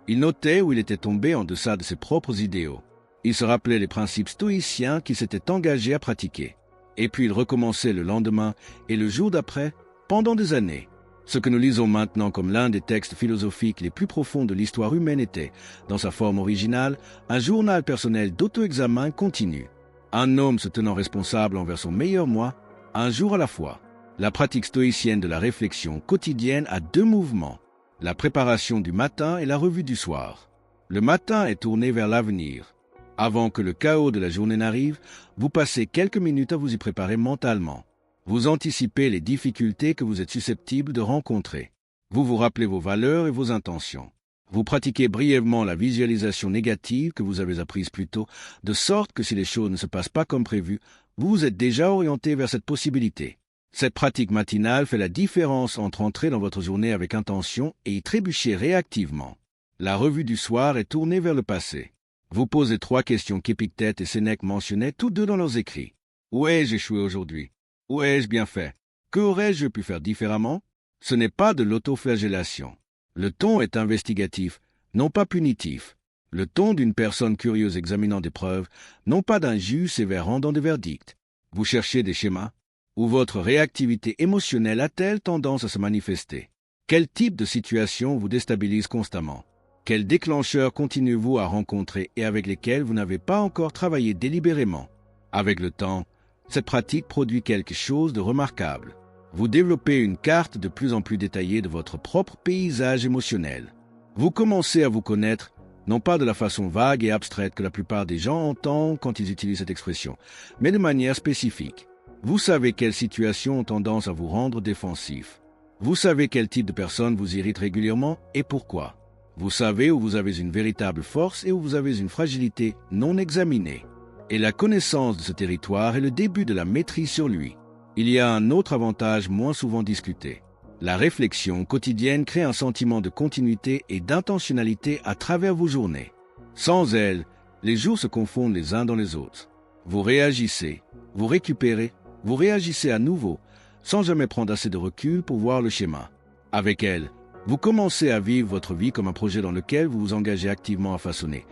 Il notait où il était tombé en deçà de ses propres idéaux. Il se rappelait les principes stoïciens qu'il s'était engagé à pratiquer. Et puis il recommençait le lendemain et le jour d'après, pendant des années. Ce que nous lisons maintenant comme l'un des textes philosophiques les plus profonds de l'histoire humaine était, dans sa forme originale, un journal personnel d'auto-examen continu. Un homme se tenant responsable envers son meilleur moi, un jour à la fois. La pratique stoïcienne de la réflexion quotidienne a deux mouvements, la préparation du matin et la revue du soir. Le matin est tourné vers l'avenir. Avant que le chaos de la journée n'arrive, vous passez quelques minutes à vous y préparer mentalement. Vous anticipez les difficultés que vous êtes susceptible de rencontrer. Vous vous rappelez vos valeurs et vos intentions. Vous pratiquez brièvement la visualisation négative que vous avez apprise plus tôt, de sorte que si les choses ne se passent pas comme prévu, vous vous êtes déjà orienté vers cette possibilité. Cette pratique matinale fait la différence entre entrer dans votre journée avec intention et y trébucher réactivement. La revue du soir est tournée vers le passé. Vous posez 3 questions qu'Épictète et Sénèque mentionnaient tous deux dans leurs écrits. Où ai-je échoué aujourd'hui? Où ai-je bien fait? Que aurais-je pu faire différemment? Ce n'est pas de l'autoflagellation. Le ton est investigatif, non pas punitif. Le ton d'une personne curieuse examinant des preuves, non pas d'un juge sévère rendant des verdicts. Vous cherchez des schémas? Où votre réactivité émotionnelle a-t-elle tendance à se manifester? Quel type de situation vous déstabilise constamment? Quels déclencheurs continuez-vous à rencontrer et avec lesquels vous n'avez pas encore travaillé délibérément? Avec le temps, cette pratique produit quelque chose de remarquable. Vous développez une carte de plus en plus détaillée de votre propre paysage émotionnel. Vous commencez à vous connaître, non pas de la façon vague et abstraite que la plupart des gens entendent quand ils utilisent cette expression, mais de manière spécifique. Vous savez quelles situations ont tendance à vous rendre défensif. Vous savez quel type de personne vous irrite régulièrement et pourquoi. Vous savez où vous avez une véritable force et où vous avez une fragilité non examinée. Et la connaissance de ce territoire est le début de la maîtrise sur lui. Il y a un autre avantage moins souvent discuté. La réflexion quotidienne crée un sentiment de continuité et d'intentionnalité à travers vos journées. Sans elle, les jours se confondent les uns dans les autres. Vous réagissez, vous récupérez, vous réagissez à nouveau, sans jamais prendre assez de recul pour voir le schéma. Avec elle, vous commencez à vivre votre vie comme un projet dans lequel vous vous engagez activement à façonner,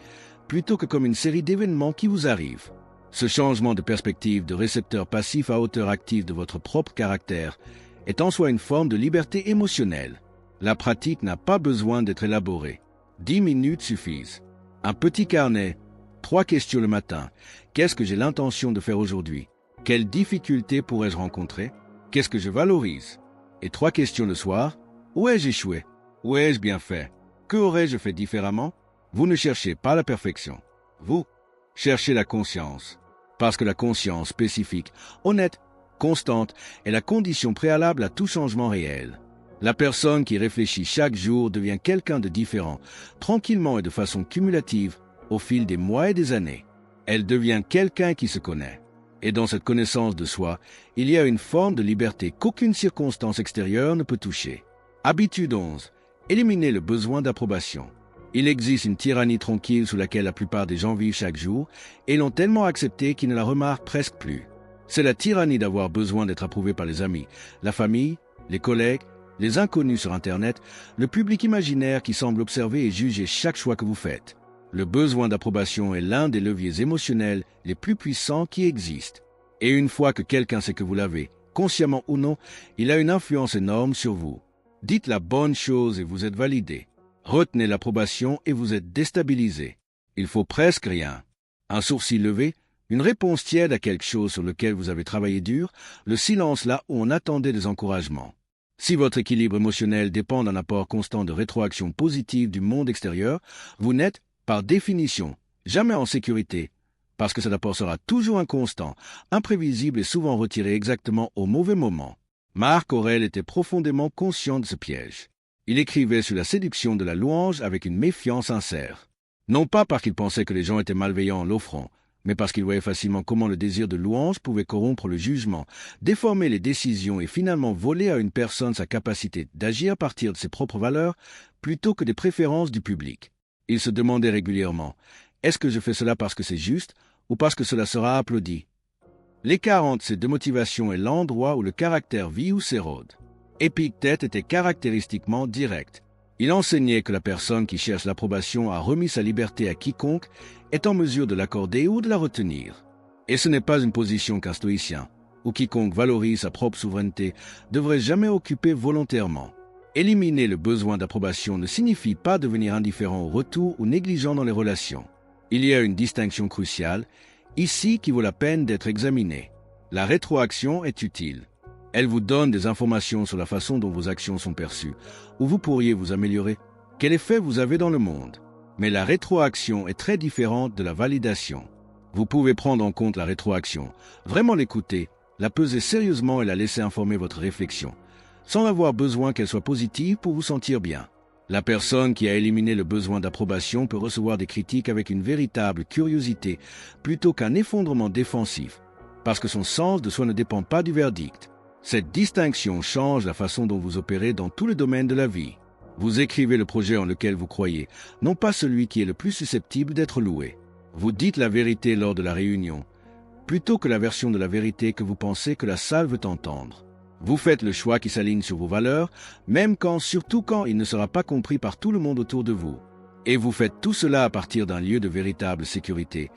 plutôt que comme une série d'événements qui vous arrivent. Ce changement de perspective de récepteur passif à hauteur active de votre propre caractère est en soi une forme de liberté émotionnelle. La pratique n'a pas besoin d'être élaborée. 10 minutes suffisent. Un petit carnet, 3 questions le matin. Qu'est-ce que j'ai l'intention de faire aujourd'hui? Quelles difficultés pourrais-je rencontrer? Qu'est-ce que je valorise? Et 3 questions le soir. Où ai-je échoué? Où ai-je bien fait? Que aurais-je fait différemment? Vous ne cherchez pas la perfection. Vous cherchez la conscience. Parce que la conscience spécifique, honnête, constante, est la condition préalable à tout changement réel. La personne qui réfléchit chaque jour devient quelqu'un de différent, tranquillement et de façon cumulative, au fil des mois et des années. Elle devient quelqu'un qui se connaît. Et dans cette connaissance de soi, il y a une forme de liberté qu'aucune circonstance extérieure ne peut toucher. Habitude 11. Éliminer le besoin d'approbation. Il existe une tyrannie tranquille sous laquelle la plupart des gens vivent chaque jour et l'ont tellement acceptée qu'ils ne la remarquent presque plus. C'est la tyrannie d'avoir besoin d'être approuvé par les amis, la famille, les collègues, les inconnus sur Internet, le public imaginaire qui semble observer et juger chaque choix que vous faites. Le besoin d'approbation est l'un des leviers émotionnels les plus puissants qui existent. Et une fois que quelqu'un sait que vous l'avez, consciemment ou non, il a une influence énorme sur vous. Dites la bonne chose et vous êtes validé. Retenez l'approbation et vous êtes déstabilisé. Il faut presque rien. Un sourcil levé, une réponse tiède à quelque chose sur lequel vous avez travaillé dur, le silence là où on attendait des encouragements. Si votre équilibre émotionnel dépend d'un apport constant de rétroaction positive du monde extérieur, vous n'êtes, par définition, jamais en sécurité, parce que cet apport sera toujours inconstant, imprévisible et souvent retiré exactement au mauvais moment. Marc Aurèle était profondément conscient de ce piège. Il écrivait sur la séduction de la louange avec une méfiance sincère. Non pas parce qu'il pensait que les gens étaient malveillants en l'offrant, mais parce qu'il voyait facilement comment le désir de louange pouvait corrompre le jugement, déformer les décisions et finalement voler à une personne sa capacité d'agir à partir de ses propres valeurs plutôt que des préférences du public. Il se demandait régulièrement « Est-ce que je fais cela parce que c'est juste ou parce que cela sera applaudi ?» L'écart entre ces deux motivations est l'endroit où le caractère vit ou s'érode. Épictète était caractéristiquement direct. Il enseignait que la personne qui cherche l'approbation a remis sa liberté à quiconque est en mesure de l'accorder ou de la retenir. Et ce n'est pas une position qu'un stoïcien, ou quiconque valorise sa propre souveraineté, devrait jamais occuper volontairement. Éliminer le besoin d'approbation ne signifie pas devenir indifférent au retour ou négligent dans les relations. Il y a une distinction cruciale, ici qui vaut la peine d'être examinée. La rétroaction est utile. Elle vous donne des informations sur la façon dont vos actions sont perçues, où vous pourriez vous améliorer, quel effet vous avez dans le monde. Mais la rétroaction est très différente de la validation. Vous pouvez prendre en compte la rétroaction, vraiment l'écouter, la peser sérieusement et la laisser informer votre réflexion, sans avoir besoin qu'elle soit positive pour vous sentir bien. La personne qui a éliminé le besoin d'approbation peut recevoir des critiques avec une véritable curiosité plutôt qu'un effondrement défensif, parce que son sens de soi ne dépend pas du verdict. Cette distinction change la façon dont vous opérez dans tous les domaines de la vie. Vous écrivez le projet en lequel vous croyez, non pas celui qui est le plus susceptible d'être loué. Vous dites la vérité lors de la réunion, plutôt que la version de la vérité que vous pensez que la salle veut entendre. Vous faites le choix qui s'aligne sur vos valeurs, même surtout quand il ne sera pas compris par tout le monde autour de vous. Et vous faites tout cela à partir d'un lieu de véritable sécurité,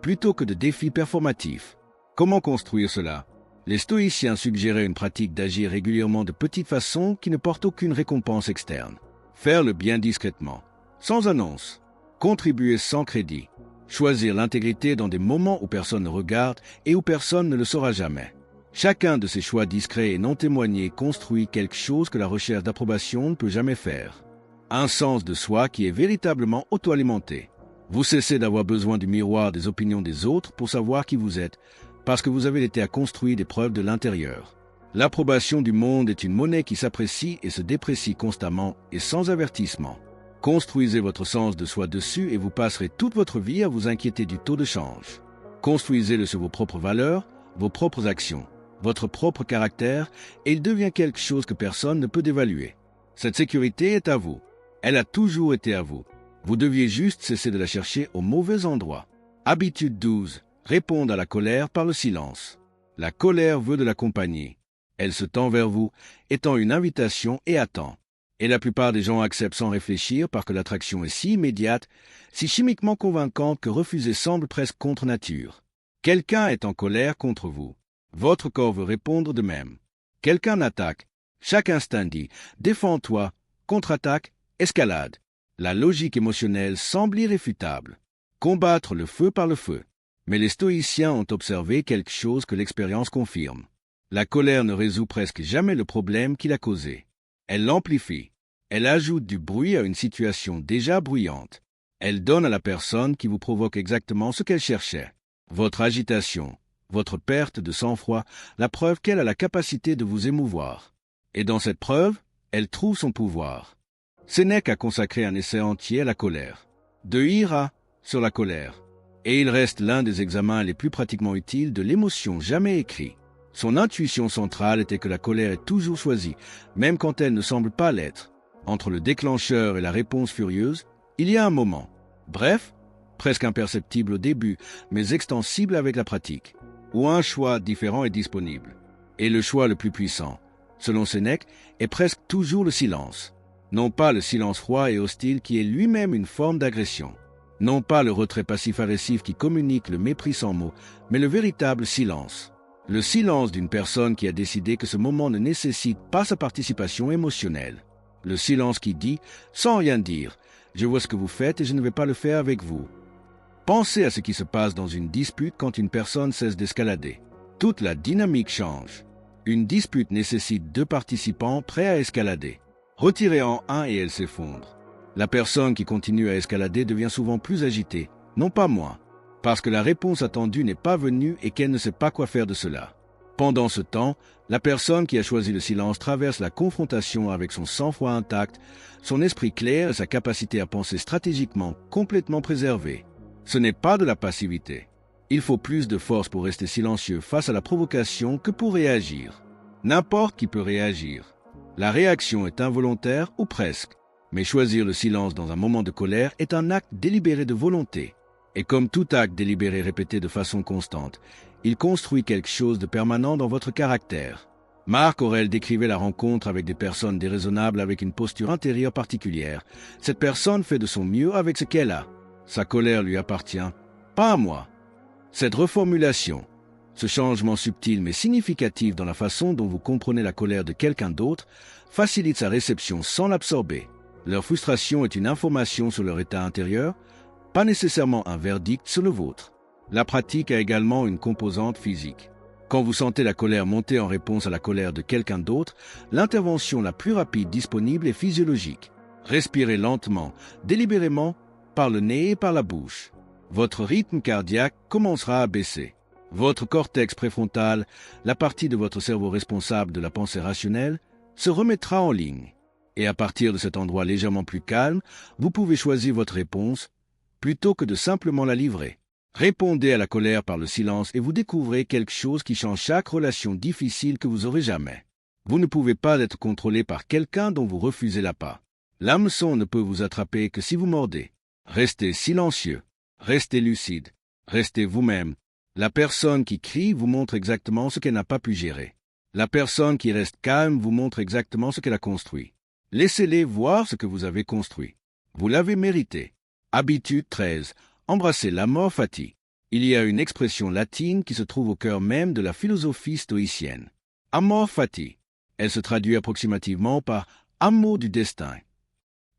plutôt que de défis performatifs. Comment construire cela ? Les stoïciens suggéraient une pratique d'agir régulièrement de petites façons qui ne portent aucune récompense externe. Faire le bien discrètement, sans annonce. Contribuer sans crédit. Choisir l'intégrité dans des moments où personne ne regarde et où personne ne le saura jamais. Chacun de ces choix discrets et non témoignés construit quelque chose que la recherche d'approbation ne peut jamais faire. Un sens de soi qui est véritablement auto-alimenté. Vous cessez d'avoir besoin du miroir des opinions des autres pour savoir qui vous êtes, parce que vous avez été à construire des preuves de l'intérieur. L'approbation du monde est une monnaie qui s'apprécie et se déprécie constamment et sans avertissement. Construisez votre sens de soi dessus et vous passerez toute votre vie à vous inquiéter du taux de change. Construisez-le sur vos propres valeurs, vos propres actions, votre propre caractère, et il devient quelque chose que personne ne peut dévaluer. Cette sécurité est à vous. Elle a toujours été à vous. Vous deviez juste cesser de la chercher au mauvais endroit. Habitude 12. Répondre à la colère par le silence. La colère veut de la compagnie. Elle se tend vers vous, étant une invitation et attend. Et la plupart des gens acceptent sans réfléchir parce que l'attraction est si immédiate, si chimiquement convaincante que refuser semble presque contre nature. Quelqu'un est en colère contre vous. Votre corps veut répondre de même. Quelqu'un attaque. Chaque instinct dit « défends-toi », contre-attaque, escalade. La logique émotionnelle semble irréfutable. Combattre le feu par le feu. Mais les stoïciens ont observé quelque chose que l'expérience confirme. La colère ne résout presque jamais le problème qu'il a causé. Elle l'amplifie. Elle ajoute du bruit à une situation déjà bruyante. Elle donne à la personne qui vous provoque exactement ce qu'elle cherchait. Votre agitation, votre perte de sang-froid, la preuve qu'elle a la capacité de vous émouvoir. Et dans cette preuve, elle trouve son pouvoir. Sénèque a consacré un essai entier à la colère. De Ira sur la colère. Et il reste l'un des examens les plus pratiquement utiles de l'émotion jamais écrit. Son intuition centrale était que la colère est toujours choisie, même quand elle ne semble pas l'être. Entre le déclencheur et la réponse furieuse, il y a un moment. Bref, presque imperceptible au début, mais extensible avec la pratique, où un choix différent est disponible. Et le choix le plus puissant, selon Sénèque, est presque toujours le silence. Non pas le silence froid et hostile qui est lui-même une forme d'agression. Non pas le retrait passif-agressif qui communique le mépris sans mots, mais le véritable silence. Le silence d'une personne qui a décidé que ce moment ne nécessite pas sa participation émotionnelle. Le silence qui dit, sans rien dire, « Je vois ce que vous faites et je ne vais pas le faire avec vous ». Pensez à ce qui se passe dans une dispute quand une personne cesse d'escalader. Toute la dynamique change. Une dispute nécessite deux participants prêts à escalader. Retirez en un et elle s'effondre. La personne qui continue à escalader devient souvent plus agitée, non pas moins, parce que la réponse attendue n'est pas venue et qu'elle ne sait pas quoi faire de cela. Pendant ce temps, la personne qui a choisi le silence traverse la confrontation avec son sang-froid intact, son esprit clair et sa capacité à penser stratégiquement complètement préservée. Ce n'est pas de la passivité. Il faut plus de force pour rester silencieux face à la provocation que pour réagir. N'importe qui peut réagir. La réaction est involontaire ou presque. Mais choisir le silence dans un moment de colère est un acte délibéré de volonté. Et comme tout acte délibéré répété de façon constante, il construit quelque chose de permanent dans votre caractère. Marc Aurèle décrivait la rencontre avec des personnes déraisonnables avec une posture intérieure particulière. Cette personne fait de son mieux avec ce qu'elle a. Sa colère lui appartient, pas à moi. Cette reformulation, ce changement subtil mais significatif dans la façon dont vous comprenez la colère de quelqu'un d'autre, facilite sa réception sans l'absorber. Leur frustration est une information sur leur état intérieur, pas nécessairement un verdict sur le vôtre. La pratique a également une composante physique. Quand vous sentez la colère monter en réponse à la colère de quelqu'un d'autre, l'intervention la plus rapide disponible est physiologique. Respirez lentement, délibérément, par le nez et par la bouche. Votre rythme cardiaque commencera à baisser. Votre cortex préfrontal, la partie de votre cerveau responsable de la pensée rationnelle, se remettra en ligne. Et à partir de cet endroit légèrement plus calme, vous pouvez choisir votre réponse plutôt que de simplement la livrer. Répondez à la colère par le silence et vous découvrez quelque chose qui change chaque relation difficile que vous aurez jamais. Vous ne pouvez pas être contrôlé par quelqu'un dont vous refusez l'appât. L'hameçon ne peut vous attraper que si vous mordez. Restez silencieux, restez lucide, restez vous-même. La personne qui crie vous montre exactement ce qu'elle n'a pas pu gérer. La personne qui reste calme vous montre exactement ce qu'elle a construit. Laissez-les voir ce que vous avez construit. Vous l'avez mérité. Habitude 13. Embrassez l'amor fati. Il y a une expression latine qui se trouve au cœur même de la philosophie stoïcienne. Amor fati. Elle se traduit approximativement par amour du destin.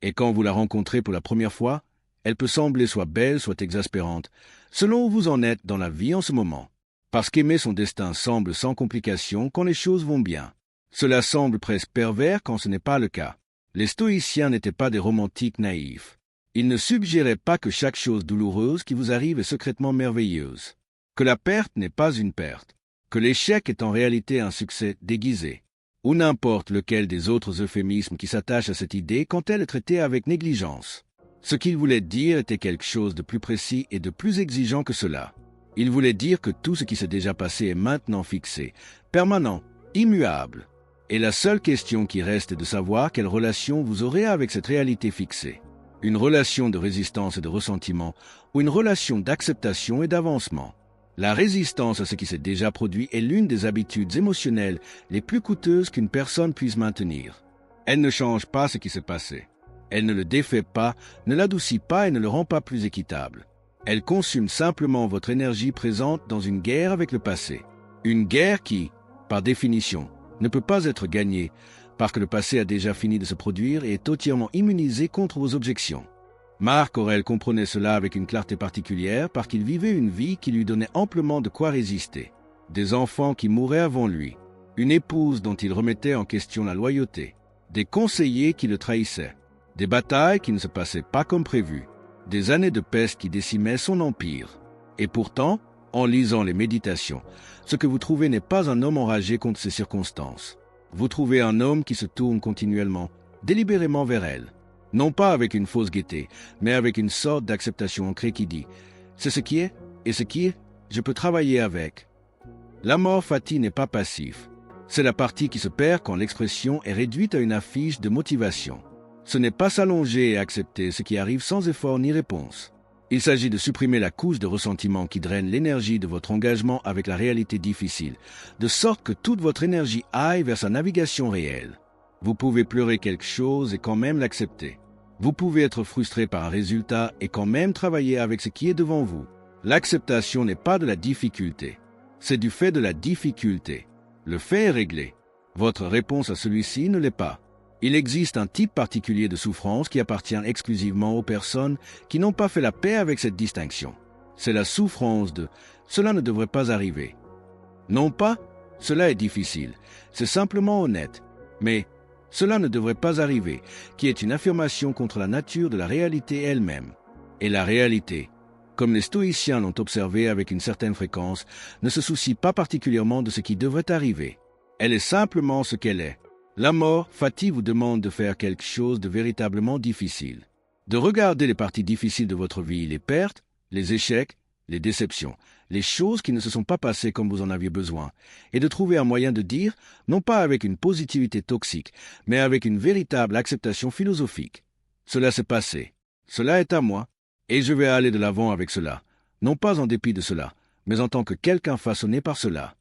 Et quand vous la rencontrez pour la première fois, elle peut sembler soit belle, soit exaspérante, selon où vous en êtes dans la vie en ce moment. Parce qu'aimer son destin semble sans complication quand les choses vont bien. Cela semble presque pervers quand ce n'est pas le cas. Les stoïciens n'étaient pas des romantiques naïfs. Ils ne suggéraient pas que chaque chose douloureuse qui vous arrive est secrètement merveilleuse, que la perte n'est pas une perte, que l'échec est en réalité un succès déguisé, ou n'importe lequel des autres euphémismes qui s'attachent à cette idée quand elle est traitée avec négligence. Ce qu'il voulait dire était quelque chose de plus précis et de plus exigeant que cela. Il voulait dire que tout ce qui s'est déjà passé est maintenant fixé, permanent, immuable. Et la seule question qui reste est de savoir quelle relation vous aurez avec cette réalité fixée. Une relation de résistance et de ressentiment, ou une relation d'acceptation et d'avancement. La résistance à ce qui s'est déjà produit est l'une des habitudes émotionnelles les plus coûteuses qu'une personne puisse maintenir. Elle ne change pas ce qui s'est passé. Elle ne le défait pas, ne l'adoucit pas et ne le rend pas plus équitable. Elle consume simplement votre énergie présente dans une guerre avec le passé. Une guerre qui, par définition, ne peut pas être gagnée, parce que le passé a déjà fini de se produire et est entièrement immunisé contre vos objections. Marc Aurèle comprenait cela avec une clarté particulière parce qu'il vivait une vie qui lui donnait amplement de quoi résister. Des enfants qui mouraient avant lui, une épouse dont il remettait en question la loyauté, des conseillers qui le trahissaient, des batailles qui ne se passaient pas comme prévu, des années de peste qui décimaient son empire. Et pourtant, en lisant les méditations, ce que vous trouvez n'est pas un homme enragé contre ces circonstances. Vous trouvez un homme qui se tourne continuellement, délibérément vers elle. Non pas avec une fausse gaieté, mais avec une sorte d'acceptation ancrée qui dit « c'est ce qui est, et ce qui est, je peux travailler avec ». L'amor fati n'est pas passif. C'est la partie qui se perd quand l'expression est réduite à une affiche de motivation. Ce n'est pas s'allonger et accepter ce qui arrive sans effort ni réponse. Il s'agit de supprimer la couche de ressentiment qui draine l'énergie de votre engagement avec la réalité difficile, de sorte que toute votre énergie aille vers sa navigation réelle. Vous pouvez pleurer quelque chose et quand même l'accepter. Vous pouvez être frustré par un résultat et quand même travailler avec ce qui est devant vous. L'acceptation n'est pas de la difficulté. C'est du fait de la difficulté. Le fait est réglé. Votre réponse à celui-ci ne l'est pas. Il existe un type particulier de souffrance qui appartient exclusivement aux personnes qui n'ont pas fait la paix avec cette distinction. C'est la souffrance de « cela ne devrait pas arriver ». Non pas « cela est difficile », c'est simplement honnête, mais « cela ne devrait pas arriver », qui est une affirmation contre la nature de la réalité elle-même. Et la réalité, comme les stoïciens l'ont observé avec une certaine fréquence, ne se soucie pas particulièrement de ce qui devrait arriver. Elle est simplement ce qu'elle est. L'amor fati vous demande de faire quelque chose de véritablement difficile. De regarder les parties difficiles de votre vie, les pertes, les échecs, les déceptions, les choses qui ne se sont pas passées comme vous en aviez besoin, et de trouver un moyen de dire, non pas avec une positivité toxique, mais avec une véritable acceptation philosophique. Cela s'est passé, cela est à moi, et je vais aller de l'avant avec cela, non pas en dépit de cela, mais en tant que quelqu'un façonné par cela.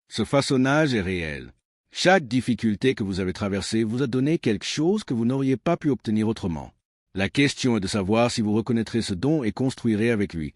Ce façonnage est réel. Chaque difficulté que vous avez traversée vous a donné quelque chose que vous n'auriez pas pu obtenir autrement. La question est de savoir si vous reconnaîtrez ce don et construirez avec lui,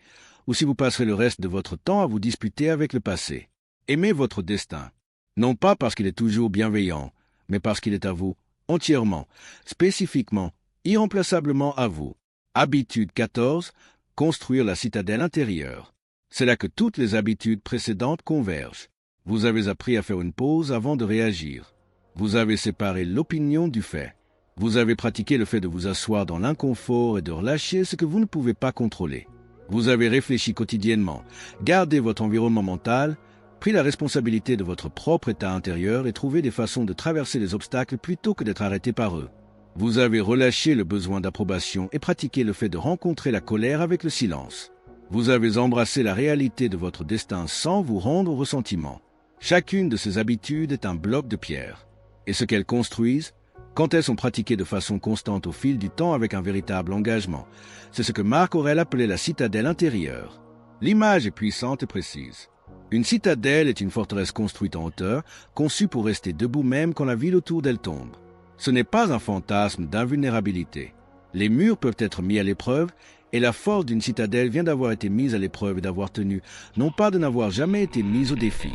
ou si vous passerez le reste de votre temps à vous disputer avec le passé. Aimez votre destin, non pas parce qu'il est toujours bienveillant, mais parce qu'il est à vous, entièrement, spécifiquement, irremplaçablement à vous. Habitude 14. Construire la citadelle intérieure. C'est là que toutes les habitudes précédentes convergent. Vous avez appris à faire une pause avant de réagir. Vous avez séparé l'opinion du fait. Vous avez pratiqué le fait de vous asseoir dans l'inconfort et de relâcher ce que vous ne pouvez pas contrôler. Vous avez réfléchi quotidiennement, gardé votre environnement mental, pris la responsabilité de votre propre état intérieur et trouvé des façons de traverser les obstacles plutôt que d'être arrêté par eux. Vous avez relâché le besoin d'approbation et pratiqué le fait de rencontrer la colère avec le silence. Vous avez embrassé la réalité de votre destin sans vous rendre au ressentiment. Chacune de ces habitudes est un bloc de pierre. Et ce qu'elles construisent, quand elles sont pratiquées de façon constante au fil du temps avec un véritable engagement, c'est ce que Marc Aurèle appelait la citadelle intérieure. L'image est puissante et précise. Une citadelle est une forteresse construite en hauteur, conçue pour rester debout même quand la ville autour d'elle tombe. Ce n'est pas un fantasme d'invulnérabilité. Les murs peuvent être mis à l'épreuve, et la force d'une citadelle vient d'avoir été mise à l'épreuve et d'avoir tenu, non pas de n'avoir jamais été mise au défi.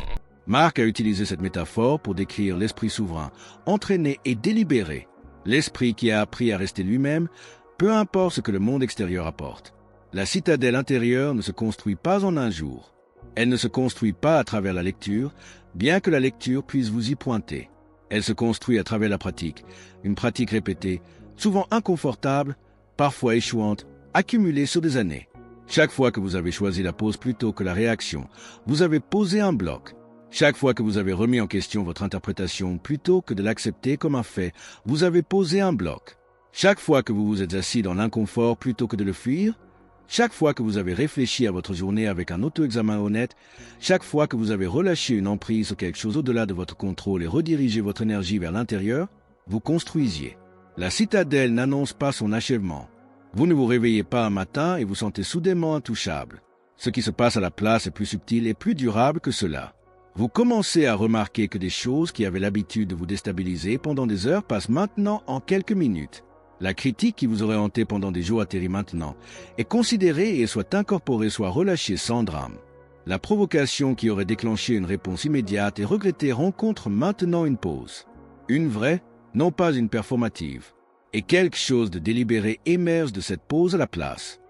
Marc a utilisé cette métaphore pour décrire l'esprit souverain, entraîné et délibéré, l'esprit qui a appris à rester lui-même, peu importe ce que le monde extérieur apporte. La citadelle intérieure ne se construit pas en un jour. Elle ne se construit pas à travers la lecture, bien que la lecture puisse vous y pointer. Elle se construit à travers la pratique, une pratique répétée, souvent inconfortable, parfois échouante, accumulée sur des années. Chaque fois que vous avez choisi la pause plutôt que la réaction, vous avez posé un bloc. Chaque fois que vous avez remis en question votre interprétation plutôt que de l'accepter comme un fait, vous avez posé un bloc. Chaque fois que vous vous êtes assis dans l'inconfort plutôt que de le fuir, chaque fois que vous avez réfléchi à votre journée avec un auto-examen honnête, chaque fois que vous avez relâché une emprise sur quelque chose au-delà de votre contrôle et redirigé votre énergie vers l'intérieur, vous construisiez. La citadelle n'annonce pas son achèvement. Vous ne vous réveillez pas un matin et vous sentez soudainement intouchable. Ce qui se passe à la place est plus subtil et plus durable que cela. Vous commencez à remarquer que des choses qui avaient l'habitude de vous déstabiliser pendant des heures passent maintenant en quelques minutes. La critique qui vous aurait hanté pendant des jours atterrit maintenant, est considérée et soit incorporée, soit relâchée sans drame. La provocation qui aurait déclenché une réponse immédiate et regrettée rencontre maintenant une pause. Une vraie, non pas une performative. Et quelque chose de délibéré émerge de cette pause à la place.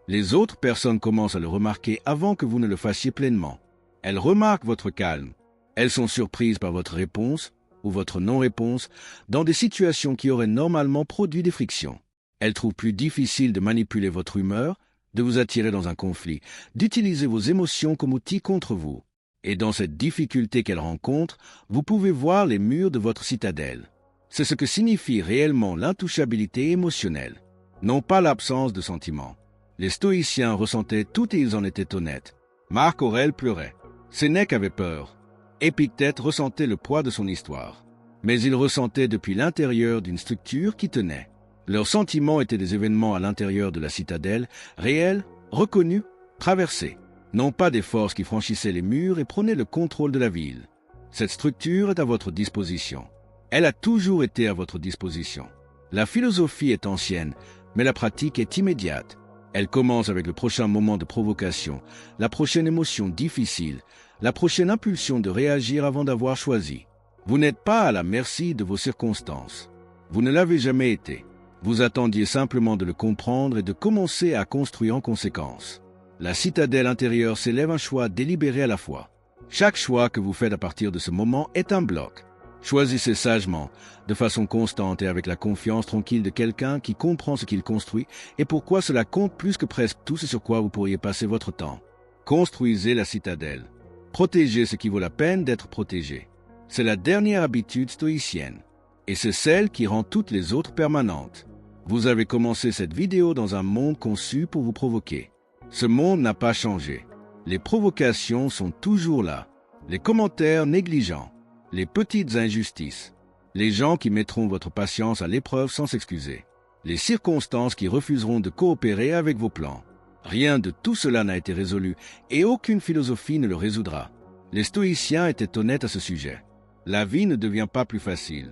Les autres personnes commencent à le remarquer avant que vous ne le fassiez pleinement. Elles remarquent votre calme. Elles sont surprises par votre réponse ou votre non-réponse dans des situations qui auraient normalement produit des frictions. Elles trouvent plus difficile de manipuler votre humeur, de vous attirer dans un conflit, d'utiliser vos émotions comme outil contre vous. Et dans cette difficulté qu'elles rencontrent, vous pouvez voir les murs de votre citadelle. C'est ce que signifie réellement l'intouchabilité émotionnelle, non pas l'absence de sentiments. Les stoïciens ressentaient tout et ils en étaient honnêtes. Marc Aurèle pleurait. Sénèque avait peur. Épictète ressentait le poids de son histoire. Mais il ressentait depuis l'intérieur d'une structure qui tenait. Leurs sentiments étaient des événements à l'intérieur de la citadelle, réels, reconnus, traversés. Non pas des forces qui franchissaient les murs et prenaient le contrôle de la ville. Cette structure est à votre disposition. Elle a toujours été à votre disposition. La philosophie est ancienne, mais la pratique est immédiate. Elle commence avec le prochain moment de provocation, la prochaine émotion difficile, la prochaine impulsion de réagir avant d'avoir choisi. Vous n'êtes pas à la merci de vos circonstances. Vous ne l'avez jamais été. Vous attendiez simplement de le comprendre et de commencer à construire en conséquence. La citadelle intérieure s'élève un choix délibéré à la fois. Chaque choix que vous faites à partir de ce moment est un bloc. Choisissez sagement, de façon constante et avec la confiance tranquille de quelqu'un qui comprend ce qu'il construit et pourquoi cela compte plus que presque tout ce sur quoi vous pourriez passer votre temps. Construisez la citadelle. Protégez ce qui vaut la peine d'être protégé. C'est la dernière habitude stoïcienne. Et c'est celle qui rend toutes les autres permanentes. Vous avez commencé cette vidéo dans un monde conçu pour vous provoquer. Ce monde n'a pas changé. Les provocations sont toujours là. Les commentaires négligents. Les petites injustices. Les gens qui mettront votre patience à l'épreuve sans s'excuser. Les circonstances qui refuseront de coopérer avec vos plans. Rien de tout cela n'a été résolu et aucune philosophie ne le résoudra. Les stoïciens étaient honnêtes à ce sujet. La vie ne devient pas plus facile.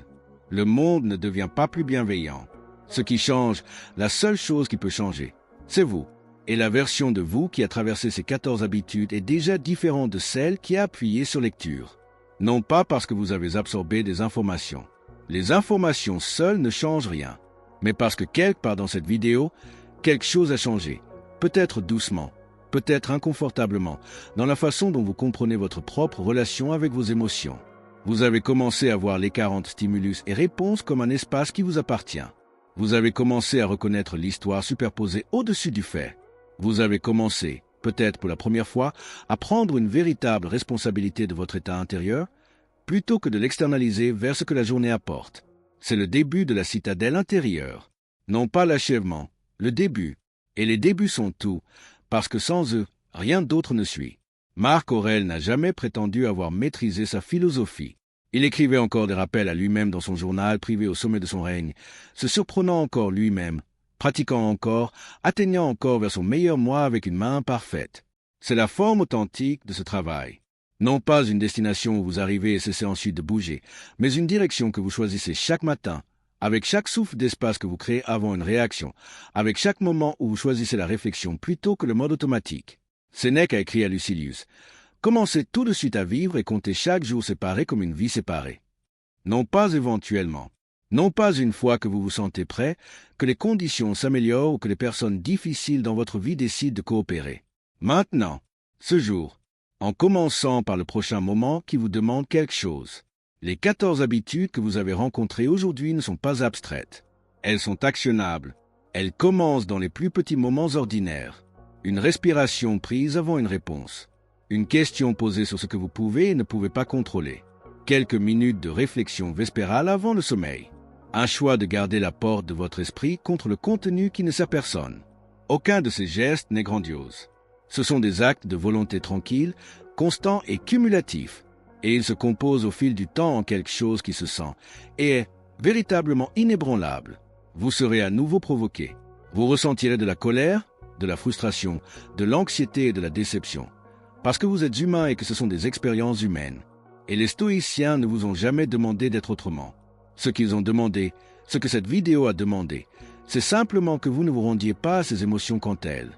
Le monde ne devient pas plus bienveillant. Ce qui change, la seule chose qui peut changer, c'est vous. Et la version de vous qui a traversé ces 14 habitudes est déjà différente de celle qui a appuyé sur lecture. Non pas parce que vous avez absorbé des informations. Les informations seules ne changent rien. Mais parce que quelque part dans cette vidéo, quelque chose a changé. Peut-être doucement, peut-être inconfortablement, dans la façon dont vous comprenez votre propre relation avec vos émotions. Vous avez commencé à voir les 40 stimulus et réponses comme un espace qui vous appartient. Vous avez commencé à reconnaître l'histoire superposée au-dessus du fait. Vous avez commencé, peut-être pour la première fois, à prendre une véritable responsabilité de votre état intérieur, plutôt que de l'externaliser vers ce que la journée apporte. C'est le début de la citadelle intérieure. Non pas l'achèvement, le début. Et les débuts sont tout, parce que sans eux, rien d'autre ne suit. Marc Aurèle n'a jamais prétendu avoir maîtrisé sa philosophie. Il écrivait encore des rappels à lui-même dans son journal privé au sommet de son règne, se surprenant encore lui-même, pratiquant encore, atteignant encore vers son meilleur moi avec une main parfaite. C'est la forme authentique de ce travail. Non pas une destination où vous arrivez et cessez ensuite de bouger, mais une direction que vous choisissez chaque matin, avec chaque souffle d'espace que vous créez avant une réaction, avec chaque moment où vous choisissez la réflexion plutôt que le mode automatique. Sénèque a écrit à Lucilius « Commencez tout de suite à vivre et comptez chaque jour séparé comme une vie séparée. » Non pas éventuellement, non pas une fois que vous vous sentez prêt, que les conditions s'améliorent ou que les personnes difficiles dans votre vie décident de coopérer. Maintenant, ce jour, en commençant par le prochain moment qui vous demande quelque chose. Les 14 habitudes que vous avez rencontrées aujourd'hui ne sont pas abstraites. Elles sont actionnables. Elles commencent dans les plus petits moments ordinaires. Une respiration prise avant une réponse. Une question posée sur ce que vous pouvez et ne pouvez pas contrôler. Quelques minutes de réflexion vespérale avant le sommeil. Un choix de garder la porte de votre esprit contre le contenu qui ne sert personne. Aucun de ces gestes n'est grandiose. Ce sont des actes de volonté tranquille, constants et cumulatifs. Et ils se composent au fil du temps en quelque chose qui se sent et est véritablement inébranlable. Vous serez à nouveau provoqué. Vous ressentirez de la colère, de la frustration, de l'anxiété et de la déception. Parce que vous êtes humain et que ce sont des expériences humaines. Et les stoïciens ne vous ont jamais demandé d'être autrement. Ce qu'ils ont demandé, ce que cette vidéo a demandé, c'est simplement que vous ne vous rendiez pas à ces émotions quand elles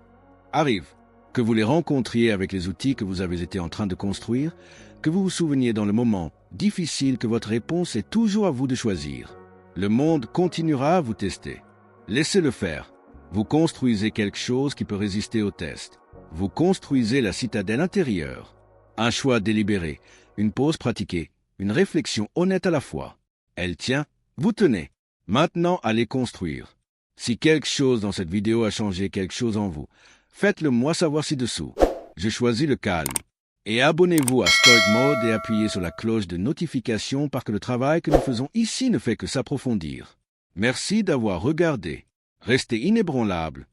arrivent, que vous les rencontriez avec les outils que vous avez été en train de construire, que vous vous souveniez dans le moment difficile que votre réponse est toujours à vous de choisir. Le monde continuera à vous tester. Laissez-le faire. Vous construisez quelque chose qui peut résister au test. Vous construisez la citadelle intérieure. Un choix délibéré, une pause pratiquée, une réflexion honnête à la fois. Elle tient, vous tenez. Maintenant, allez construire. Si quelque chose dans cette vidéo a changé quelque chose en vous, faites-le moi savoir ci-dessous. Je choisis le calme. Et abonnez-vous à Stoic Mode et appuyez sur la cloche de notification parce que le travail que nous faisons ici ne fait que s'approfondir. Merci d'avoir regardé. Restez inébranlable.